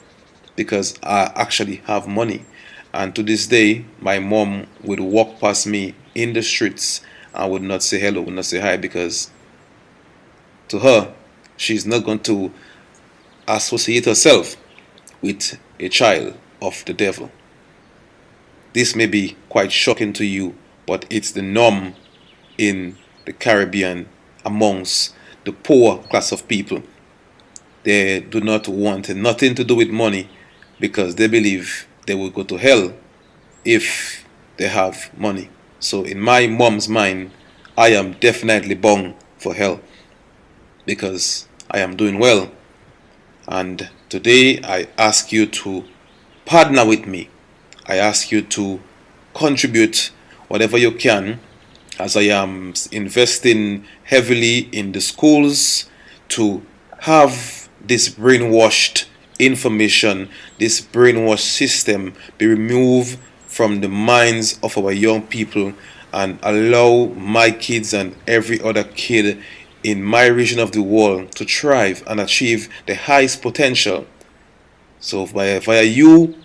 because I actually have money. And to this day, my mom would walk past me in the streets and would not say hello, would not say hi, because to her, she's not going to associate herself with a child of the devil. This may be quite shocking to you, but it's the norm in the Caribbean amongst the poor class of people. They do not want nothing to do with money, because they believe they will go to hell if they have money. So in my mom's mind, I am definitely bound for hell because I am doing well. And today I ask you to partner with me. I ask you to contribute whatever you can, as I am investing heavily in the schools to have this brainwashed information, this brainwashed system be removed from the minds of our young people, and allow my kids and every other kid in my region of the world to thrive and achieve the highest potential. So via you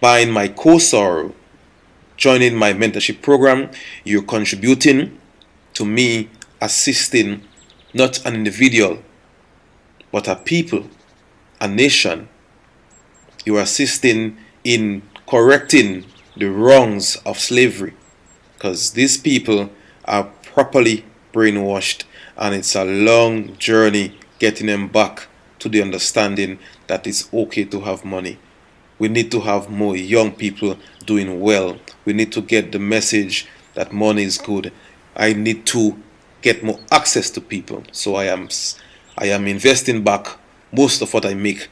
buying my course or joining my mentorship program, you're contributing to me assisting not an individual but a people, a nation. You're assisting in correcting the wrongs of slavery, because these people are properly brainwashed, and it's a long journey getting them back to the understanding that it's okay to have money. We need to have more young people doing well. We need to get the message that money is good. I need to get more access to people. So I am investing back most of what I make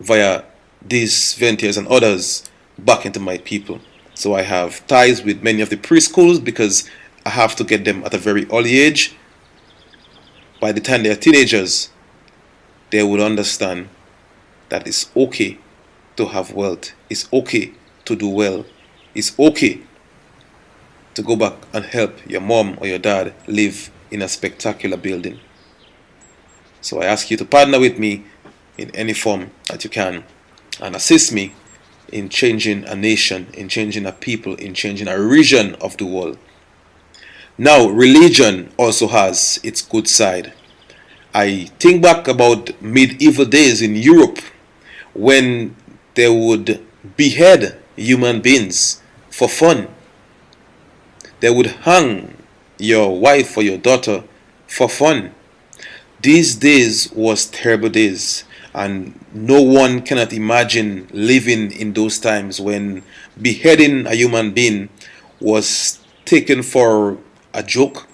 via these ventures and others back into my people. So I have ties with many of the preschools because I have to get them at a very early age. By the time they are teenagers, they would understand that it's okay to have wealth. It's okay to do well. It's okay to go back and help your mom or your dad live in a spectacular building. So I ask you to partner with me in any form that you can and assist me in changing a nation, in changing a people, in changing a region of the world. Now, religion also has its good side. I think back about medieval days in Europe when they would behead human beings for fun. They would hang your wife or your daughter for fun. These days was terrible days, and no one cannot imagine living in those times when beheading a human being was taken for a joke,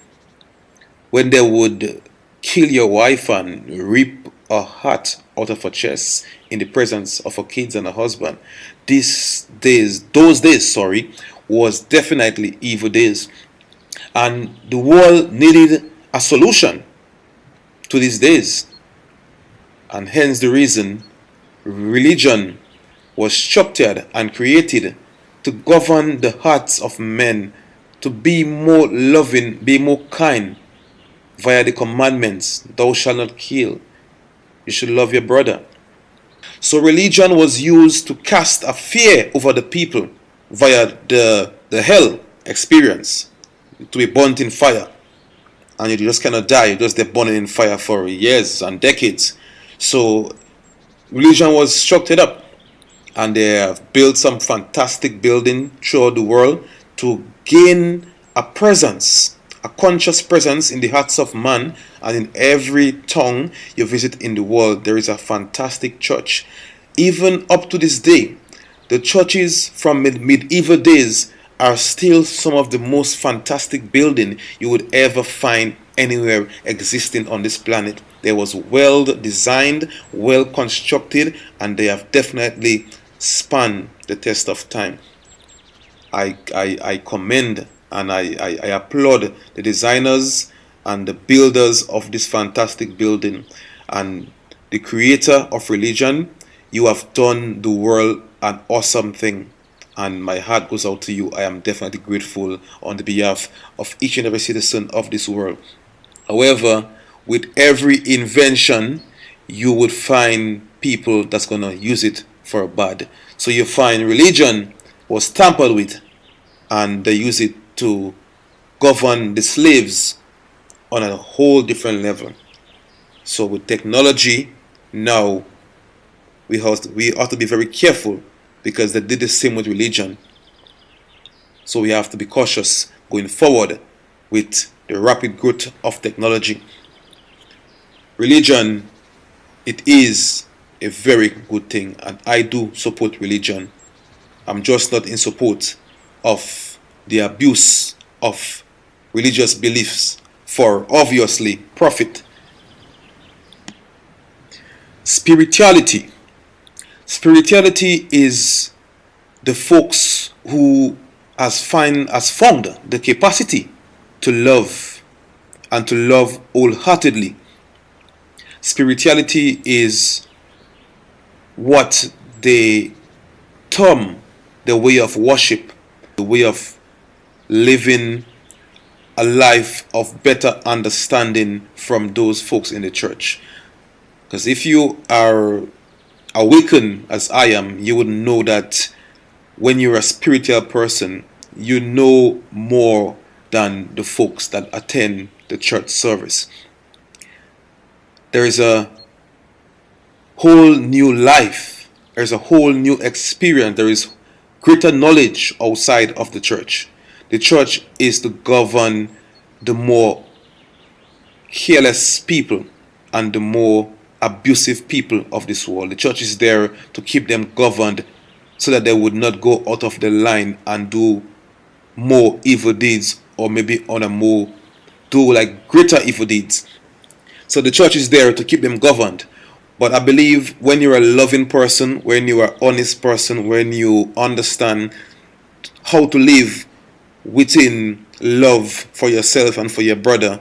when they would kill your wife and rip her heart out of her chest in the presence of her kids and her husband. Those days, was definitely evil days, and the world needed a solution to these days, and hence the reason religion was structured and created to govern the hearts of men, to be more loving, be more kind, via the commandments: thou shalt not kill, you should love your brother. So religion was used to cast a fear over the people via the hell experience, to be burnt in fire, and you just cannot die. You just get burning in fire for years and decades. So religion was structured up, and they have built some fantastic building throughout the world to gain a presence, a conscious presence in the hearts of man, and in every tongue you visit in the world there is a fantastic church. Even up to this day, the churches from medieval days are still some of the most fantastic building you would ever find anywhere existing on this planet. They was well designed, well constructed, and they have definitely spanned the test of time. I commend and I applaud the designers and the builders of this fantastic building, and the creator of religion. You have done the world an awesome thing, and my heart goes out to you. I am definitely grateful on the behalf of each and every citizen of this world. However, with every invention, you would find people that's going to use it for bad. So you find religion was tampered with, and they use it to govern the slaves on a whole different level. So with technology now, we ought to be very careful, because they did the same with religion. So we have to be cautious going forward with the rapid growth of technology. Religion, it is a very good thing, and I do support religion. I'm just not in support of the abuse of religious beliefs for obviously profit. Spirituality. Spirituality is the folks who has found the capacity to love and to love wholeheartedly. Spirituality is what they term the way of worship, the way of living a life of better understanding from those folks in the church. Because if you are awakened as I am, you would know that when you're a spiritual person, you know more than the folks that attend the church service. There is a whole new life. There's a whole new experience. There is greater knowledge outside of the church. The church is to govern the more careless people and the more abusive people of this world. The church is there to keep them governed so that they would not go out of the line and do more evil deeds, or maybe on a more do like greater evil deeds. So the church is there to keep them governed. But I believe when you're a loving person, when you are an honest person, when you understand how to live within love for yourself and for your brother,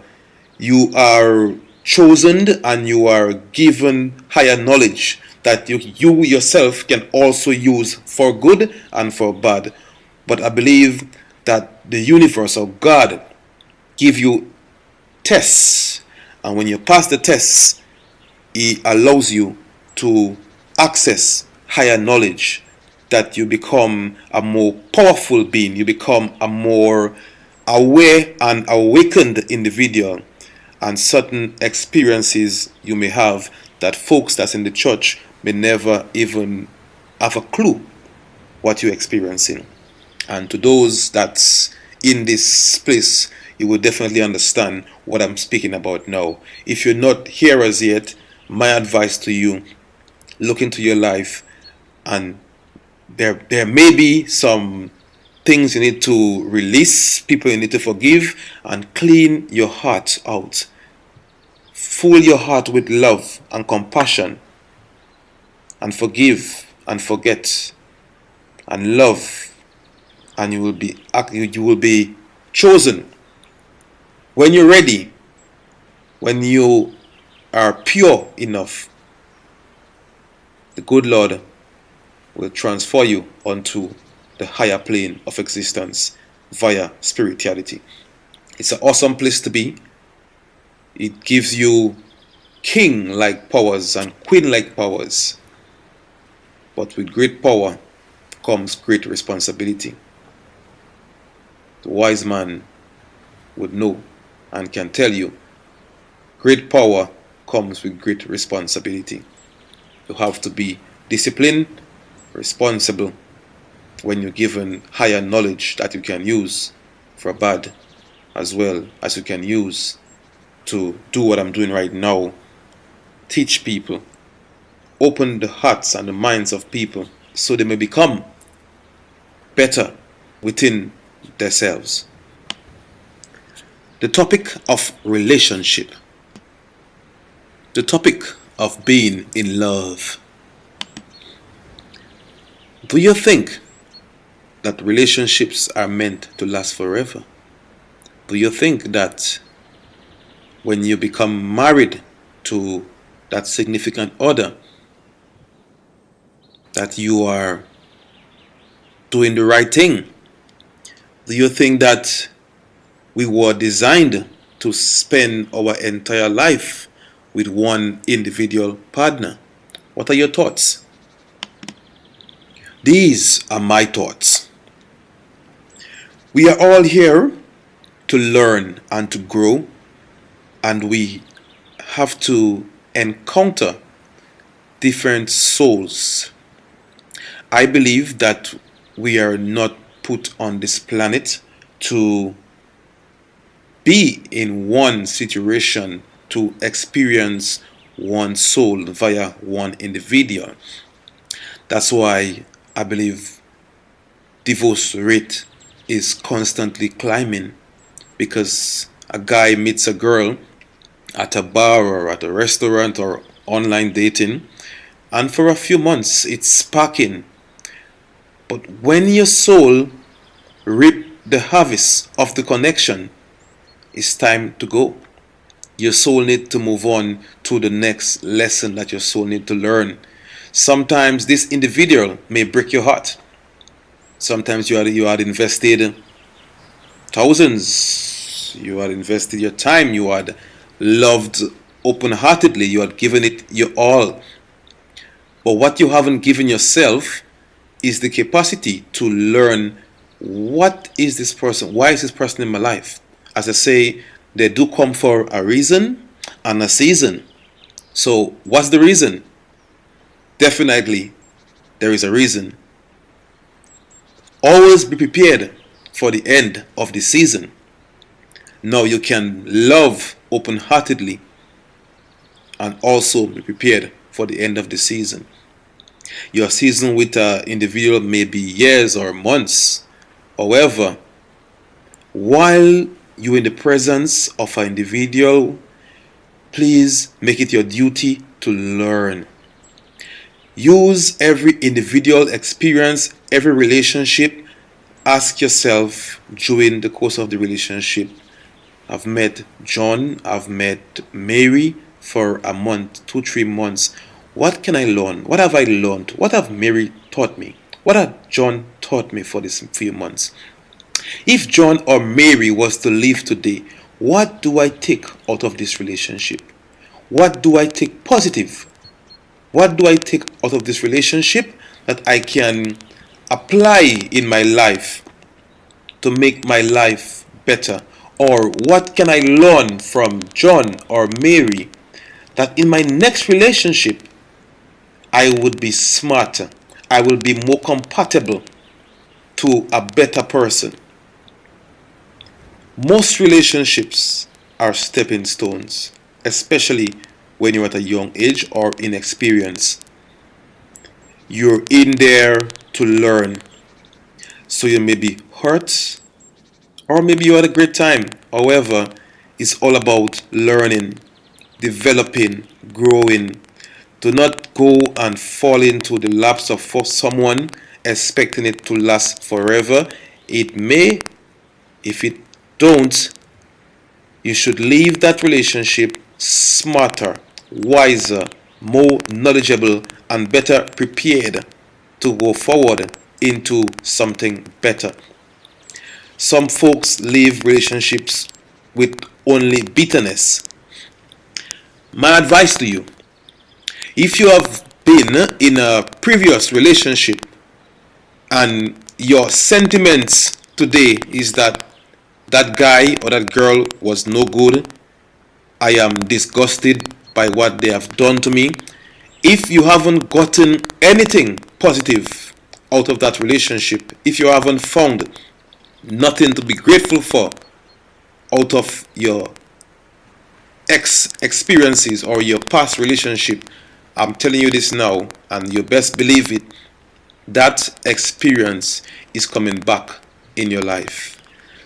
you are chosen and you are given higher knowledge that you yourself can also use for good and for bad. But I believe that the universe or God give you tests, and when you pass the tests, He allows you to access higher knowledge, that you become a more powerful being, you become a more aware and awakened individual, and certain experiences you may have that folks that's in the church may never even have a clue what you're experiencing. And to those that's in this place, you will definitely understand what I'm speaking about now. If you're not here as yet, my advice to you, look into your life, and there may be some things you need to release, people you need to forgive, and clean your heart out. Fill your heart with love and compassion, and forgive and forget and love, and you will be chosen. When you're ready, when you are pure enough, the good Lord will transfer you onto the higher plane of existence via spirituality. It's an awesome place to be. It gives you king-like powers and queen-like powers. But with great power comes great responsibility. The wise man would know and can tell you, great power comes with great responsibility. You have to be disciplined, responsible when you're given higher knowledge that you can use for bad, as well as you can use to do what I'm doing right now. Teach people, open the hearts and the minds of people so they may become better within themselves. The topic of relationship, the topic of being in love. Do you think that relationships are meant to last forever? Do you think that when you become married to that significant other, that you are doing the right thing? Do you think that we were designed to spend our entire life with one individual partner? What are your thoughts? These are my thoughts. We are all here to learn and to grow, and we have to encounter different souls. I believe that we are not put on this planet to be in one situation to experience one soul via one individual. That's why I believe divorce rate is constantly climbing. because a guy meets a girl at a bar or at a restaurant or online dating, and for a few months it's sparking. But when your soul reap the harvest of the connection, it's time to go. Your soul need to move on to the next lesson that your soul need to learn. Sometimes this individual may break your heart. Sometimes you had invested thousands, you had invested your time, you had loved open-heartedly, you had given it your all. But what you haven't given yourself is the capacity to learn, what is this person? Why is this person in my life? As I say, they do come for a reason and a season. So what's the reason? Definitely there is a reason. Always be prepared for the end of the season. Now you can love open-heartedly and also be prepared for the end of the season. Your season with an individual may be years or months. However, while you're in the presence of an individual, please make it your duty to learn. Use every individual experience, every relationship. Ask yourself during the course of the relationship, I've met John, I've met Mary for a month, 2-3 months. What can I learn? What have I learned? What have Mary taught me? What had John taught me for these few months? If John or Mary was to leave today, what do I take out of this relationship? What do I take positive? What do I take out of this relationship that I can apply in my life to make my life better? Or what can I learn from John or Mary that in my next relationship I would be smarter, I will be more compatible to a better person? Most relationships are stepping stones, especially when you're at a young age or inexperienced. You're in there to learn. So you may be hurt, or maybe you had a great time. However, it's all about learning, developing, growing. Do not go and fall into the laps of someone expecting it to last forever. It may. If it don't, you should leave that relationship smarter, wiser, more knowledgeable, and better prepared to go forward into something better. Some folks leave relationships with only bitterness. My advice to you, if you have been in a previous relationship and your sentiments today is that that guy or that girl was no good, I am disgusted by what they have done to me. If you haven't gotten anything positive out of that relationship, if you haven't found nothing to be grateful for out of your experiences or your past relationship, I'm telling you this now, and you best believe it, that experience is coming back in your life.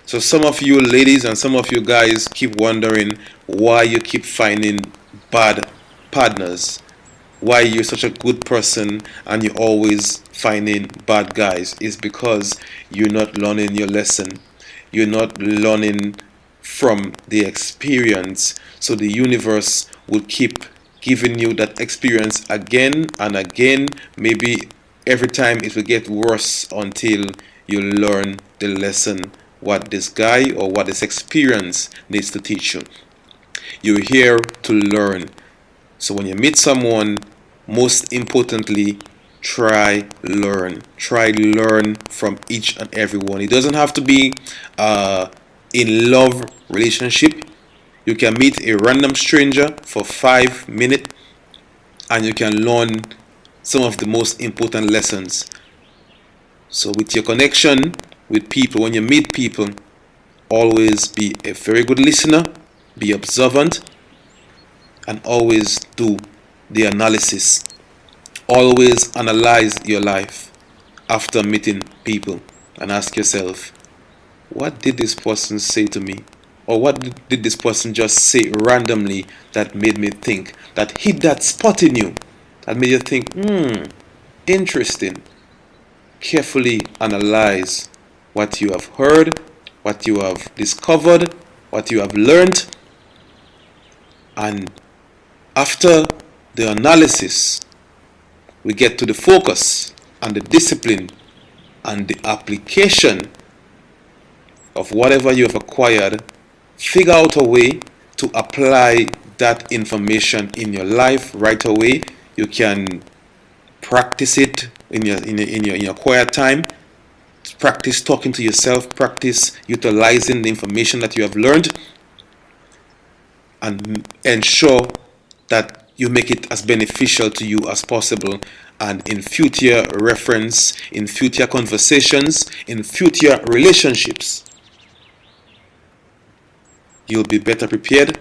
So some of you ladies and some of you guys keep wondering why you keep finding bad partners, why you're such a good person and you're always finding bad guys. It's because you're not learning your lesson. You're not learning from the experience. So the universe will keep giving you that experience again and again. Maybe every time it will get worse until you learn the lesson, what this guy or what this experience needs to teach you. You're here to learn. So when you meet someone, most importantly, try learn from each and every one. It doesn't have to be in love relationship. You can meet a random stranger for 5 minutes and you can learn some of the most important lessons. So with your connection with people, when you meet people, always be a very good listener, be observant, and always do the analysis. Always analyze your life after meeting people and ask yourself, what did this person say to me? or what did this person just say randomly that made me think, that hit that spot in you, that made you think, interesting. Carefully analyze what you have heard, what you have discovered, what you have learned, and after the analysis, we get to the focus and the discipline and the application of whatever you have acquired. Figure out a way to apply that information in your life right away. You can practice it in your quiet time. Practice talking to yourself, practice utilizing the information that you have learned, and ensure that you make it as beneficial to you as possible. And in future reference, in future conversations, in future relationships, you'll be better prepared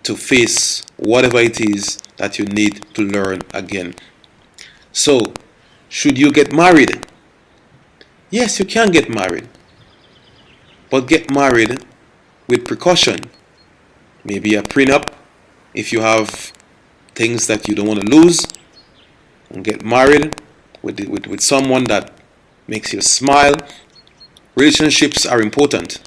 to face whatever it is that you need to learn again. So, should you get married? Yes, you can get married, but get married with precaution. Maybe a prenup if you have things that you don't want to lose, and get married with someone that makes you smile. Relationships are important.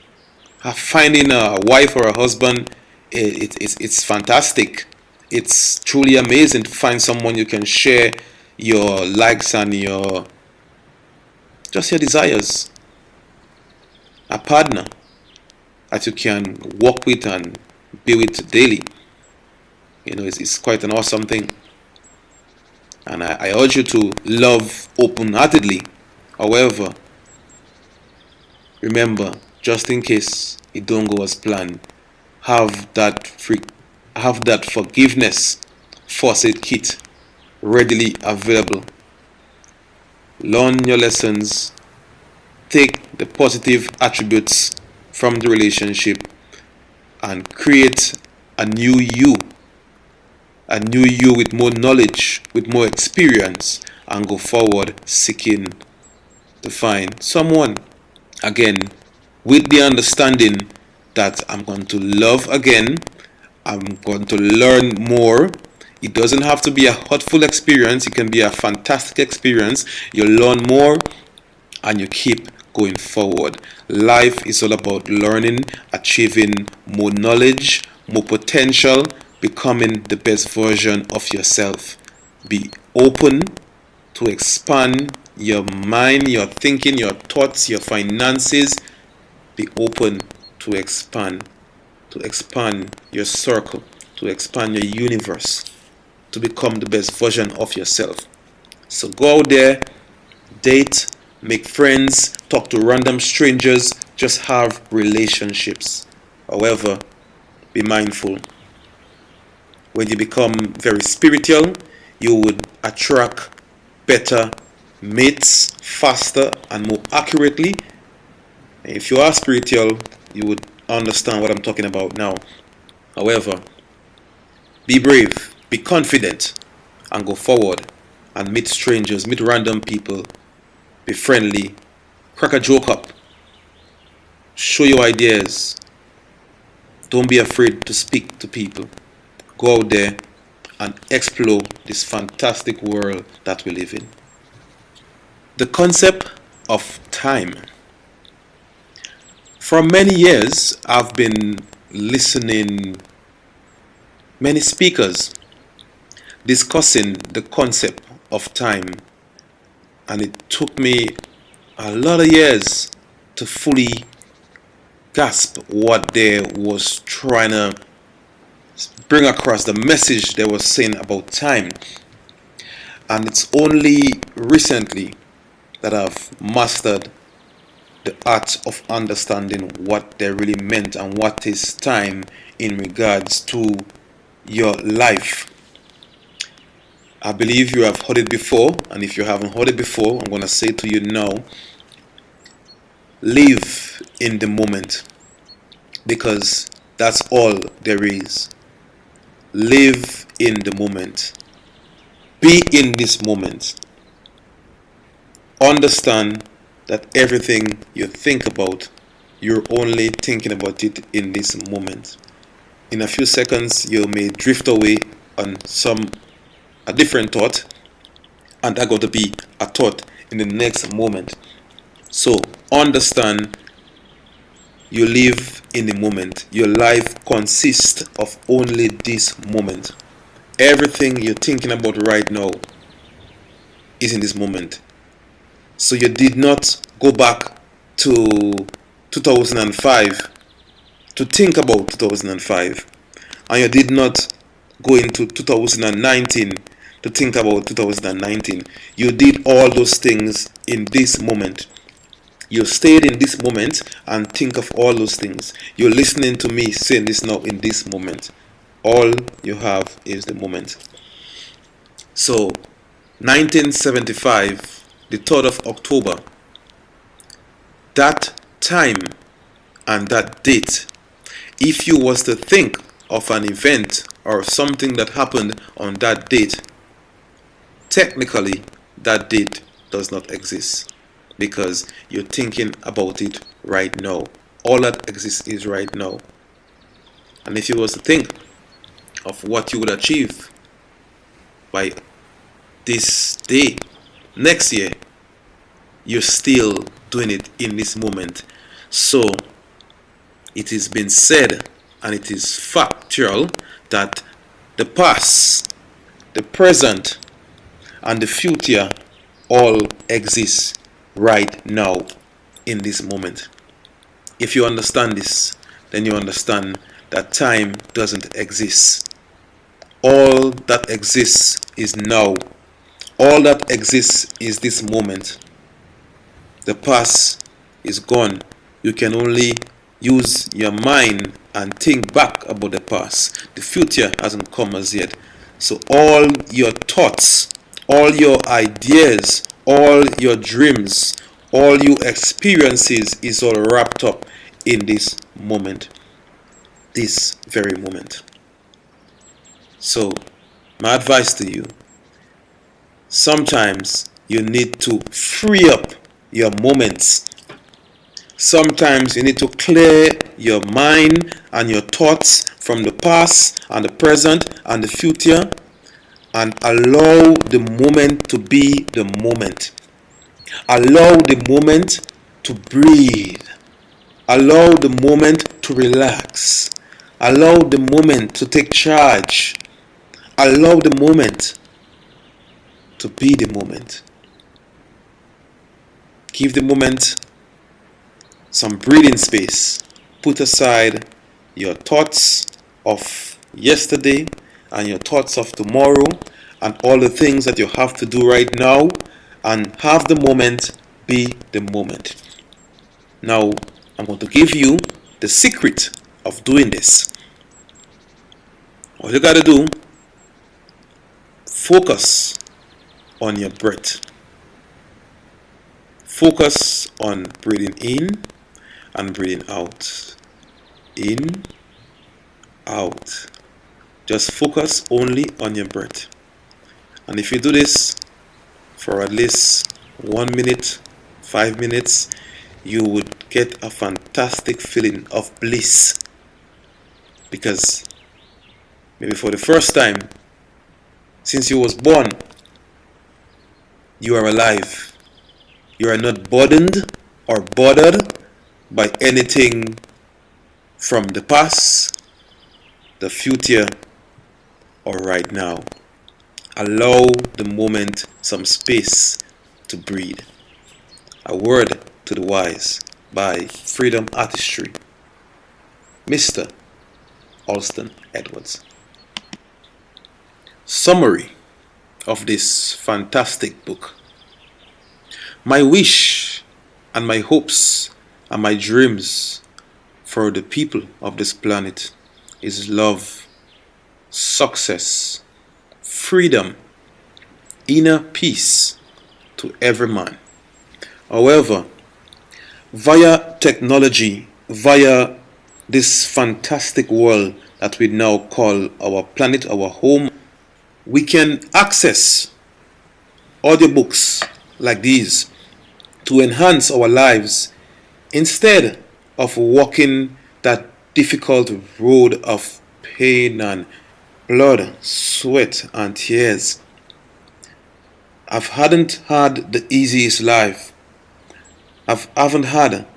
Finding a wife or a husband, it's fantastic. It's truly amazing to find someone you can share your likes and your desires. A partner that you can walk with and be with daily. It's quite an awesome thing. And I urge you to love open-heartedly. However, remember, just in case it don't go as planned, have that forgiveness first aid kit readily available. Learn your lessons. Take the positive attributes from the relationship and create a new you with more knowledge, with more experience, and go forward seeking to find someone, again, with the understanding that I'm going to love again, I'm going to learn more. It doesn't have to be a hurtful experience. It can be a fantastic experience. You learn more and you keep going forward. Life is all about learning, achieving more knowledge, more potential, becoming the best version of yourself. Be open to expand your mind, your thinking, your thoughts, your finances. Be open to expand your circle, to expand your universe, to become the best version of yourself. So go out there, date, make friends, talk to random strangers, just have relationships. However, be mindful. When you become very spiritual, you would attract better mates faster and more accurately. If you are spiritual, you would understand what I'm talking about now. However, be brave, be confident, and go forward and meet strangers, meet random people. Be friendly, crack a joke up, show your ideas. Don't be afraid to speak to people. Go out there and explore this fantastic world that we live in. The concept of time. For many years, I've been listening many speakers discussing the concept of time, and it took me a lot of years to fully grasp what they was trying to bring across, the message they were saying about time. And it's only recently that I've mastered the art of understanding what they really meant and what is time in regards to your life. I believe you have heard it before, and if you haven't heard it before, I'm going to say to you now, live in the moment, because that's all there is. Live in the moment. Be in this moment. Understand that everything you think about, you're only thinking about it in this moment. In a few seconds, you may drift away on a different thought, and that got to be a thought in the next moment. So understand, you live in the moment. Your life consists of only this moment. Everything you're thinking about right now is in this moment. So you did not go back to 2005 to think about 2005, and you did not go into 2019 to think about 2019. You did all those things in this moment. You stayed in this moment and think of all those things. You're listening to me saying this now in this moment. All you have is the moment. So 1975, the 3rd of October, that time and that date, if you was to think of an event or something that happened on that date, technically that date does not exist, because you're thinking about it right now. All that exists is right now. And if you was to think of what you would achieve by this day next year, you're still doing it in this moment. So it has been said, and it is factual, that the past, the present, and the future all exist right now in this moment. If you understand this, then you understand that time doesn't exist. All that exists is now. All that exists is this moment. The past is gone. You can only use your mind and think back about the past. The future hasn't come as yet. So all your thoughts, all your ideas, all your dreams, all your experiences is all wrapped up in this moment, this very moment. So my advice to you, sometimes you need to free up your moments. Sometimes you need to clear your mind and your thoughts from the past and the present and the future, and allow the moment to be the moment. Allow the moment to breathe. Allow the moment to relax. Allow the moment to take charge. Allow the moment to be the moment. Give the moment some breathing space. Put aside your thoughts of yesterday and your thoughts of tomorrow and all the things that you have to do right now, and have the moment be the moment. Now, I'm going to give you the secret of doing this. All you got to do, focus on your breath. Focus on breathing in and breathing out. In, out. Just focus only on your breath. And if you do this for at least 1 minute, 5 minutes, you would get a fantastic feeling of bliss. Because maybe for the first time since you was born, you are alive. You are not burdened or bothered by anything from the past, the future, or right now. Allow the moment some space to breathe. A word to the wise by Freedom Artistry. Mr. Alston Edwards. Summary of this fantastic book. My wish and my hopes and my dreams for the people of this planet is love, success, freedom, inner peace to every man. However, via technology, via this fantastic world that we now call our planet, our home, we can access audiobooks like these to enhance our lives instead of walking that difficult road of pain and blood, sweat and tears. Hadn't had the easiest life. Haven't had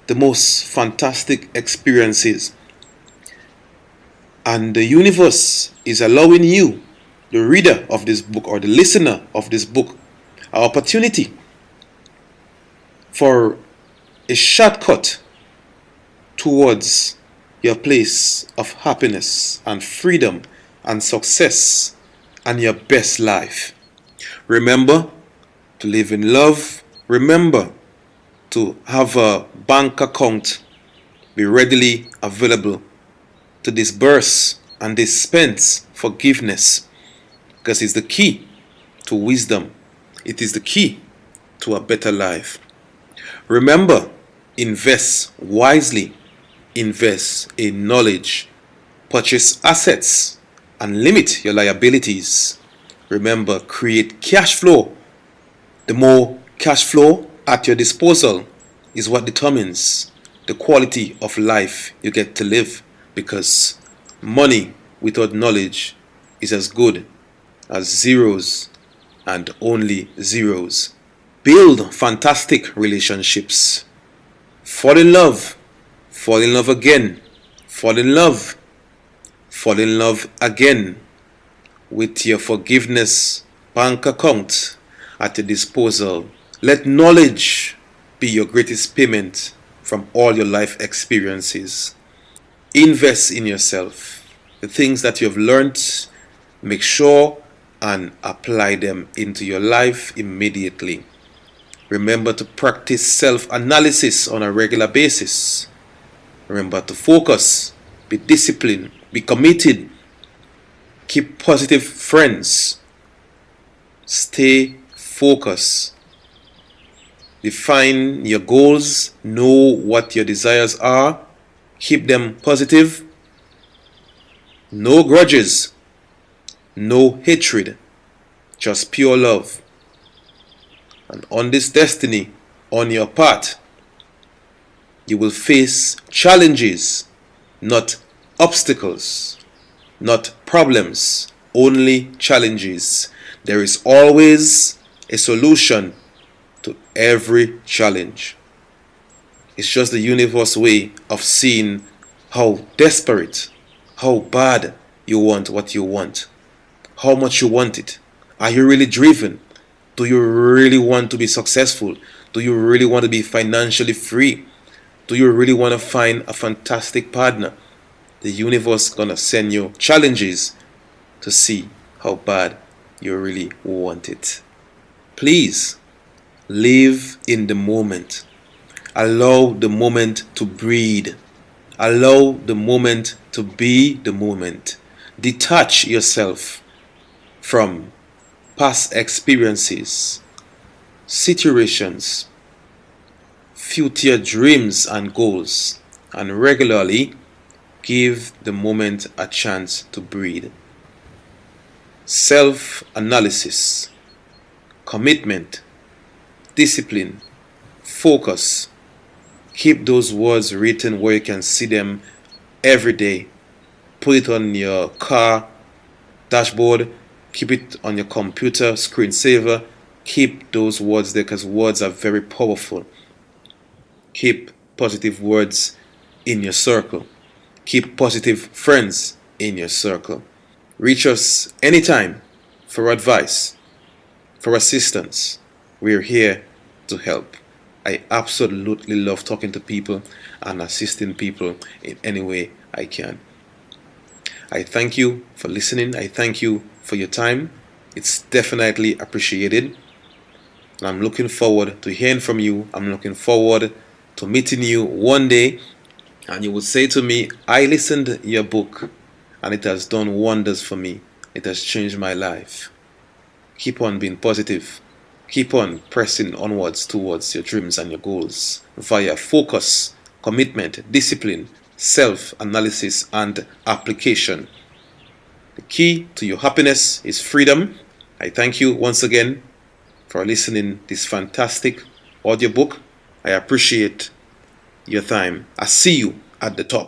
the most fantastic experiences. And the universe is allowing you, the reader of this book or the listener of this book, an opportunity for a shortcut towards your place of happiness and freedom and success and your best life. Remember to live in love. Remember to have a bank account be readily available to disburse and dispense forgiveness, because it's the key to wisdom. It is the key to a better life. Remember, invest wisely, invest in knowledge, purchase assets, and limit your liabilities. Remember, create cash flow. The more cash flow at your disposal is what determines the quality of life you get to live, because money without knowledge is as good as zeros and only zeros. Build fantastic relationships. Fall in love again, fall in love again with your forgiveness bank account at your disposal. Let knowledge be your greatest payment from all your life experiences. Invest in yourself. The things that you have learned, make sure and apply them into your life immediately. Remember to practice self-analysis on a regular basis. Remember to focus, be disciplined, be committed, keep positive friends, stay focused, define your goals, know what your desires are, keep them positive, no grudges, no hatred, just pure love. And on this destiny, on your path, you will face challenges, not obstacles, not problems, only challenges. There is always a solution to every challenge. It's just the universe's way of seeing how desperate, how bad you want what you want, how much you want it. Are you really driven? Do you really want to be successful? Do you really want to be financially free? Do you really want to find a fantastic partner? The universe is going to send you challenges to see how bad you really want it. Please live in the moment. Allow the moment to breathe. Allow the moment to be the moment. Detach yourself from past experiences, situations, future dreams and goals, and regularly give the moment a chance to breathe. Self-analysis, commitment, discipline, focus. Keep those words written where you can see them every day. Put it on your car dashboard. Keep it on your computer screensaver. Keep those words there, because words are very powerful. Keep positive words in your circle. Keep positive friends in your circle. Reach us anytime for advice, for assistance. We're here to help. I absolutely love talking to people and assisting people in any way I can. I thank you for listening. I thank you for your time. It's definitely appreciated. And I'm looking forward to hearing from you. I'm looking forward to meeting you one day, and you will say to me, I listened to your book and it has done wonders for me. It has changed my life. Keep on being positive. Keep on pressing onwards towards your dreams and your goals via focus, commitment, discipline, self-analysis, and application. The key to your happiness is freedom. I thank you once again for listening to this fantastic audiobook. I appreciate your time. I see you at the top.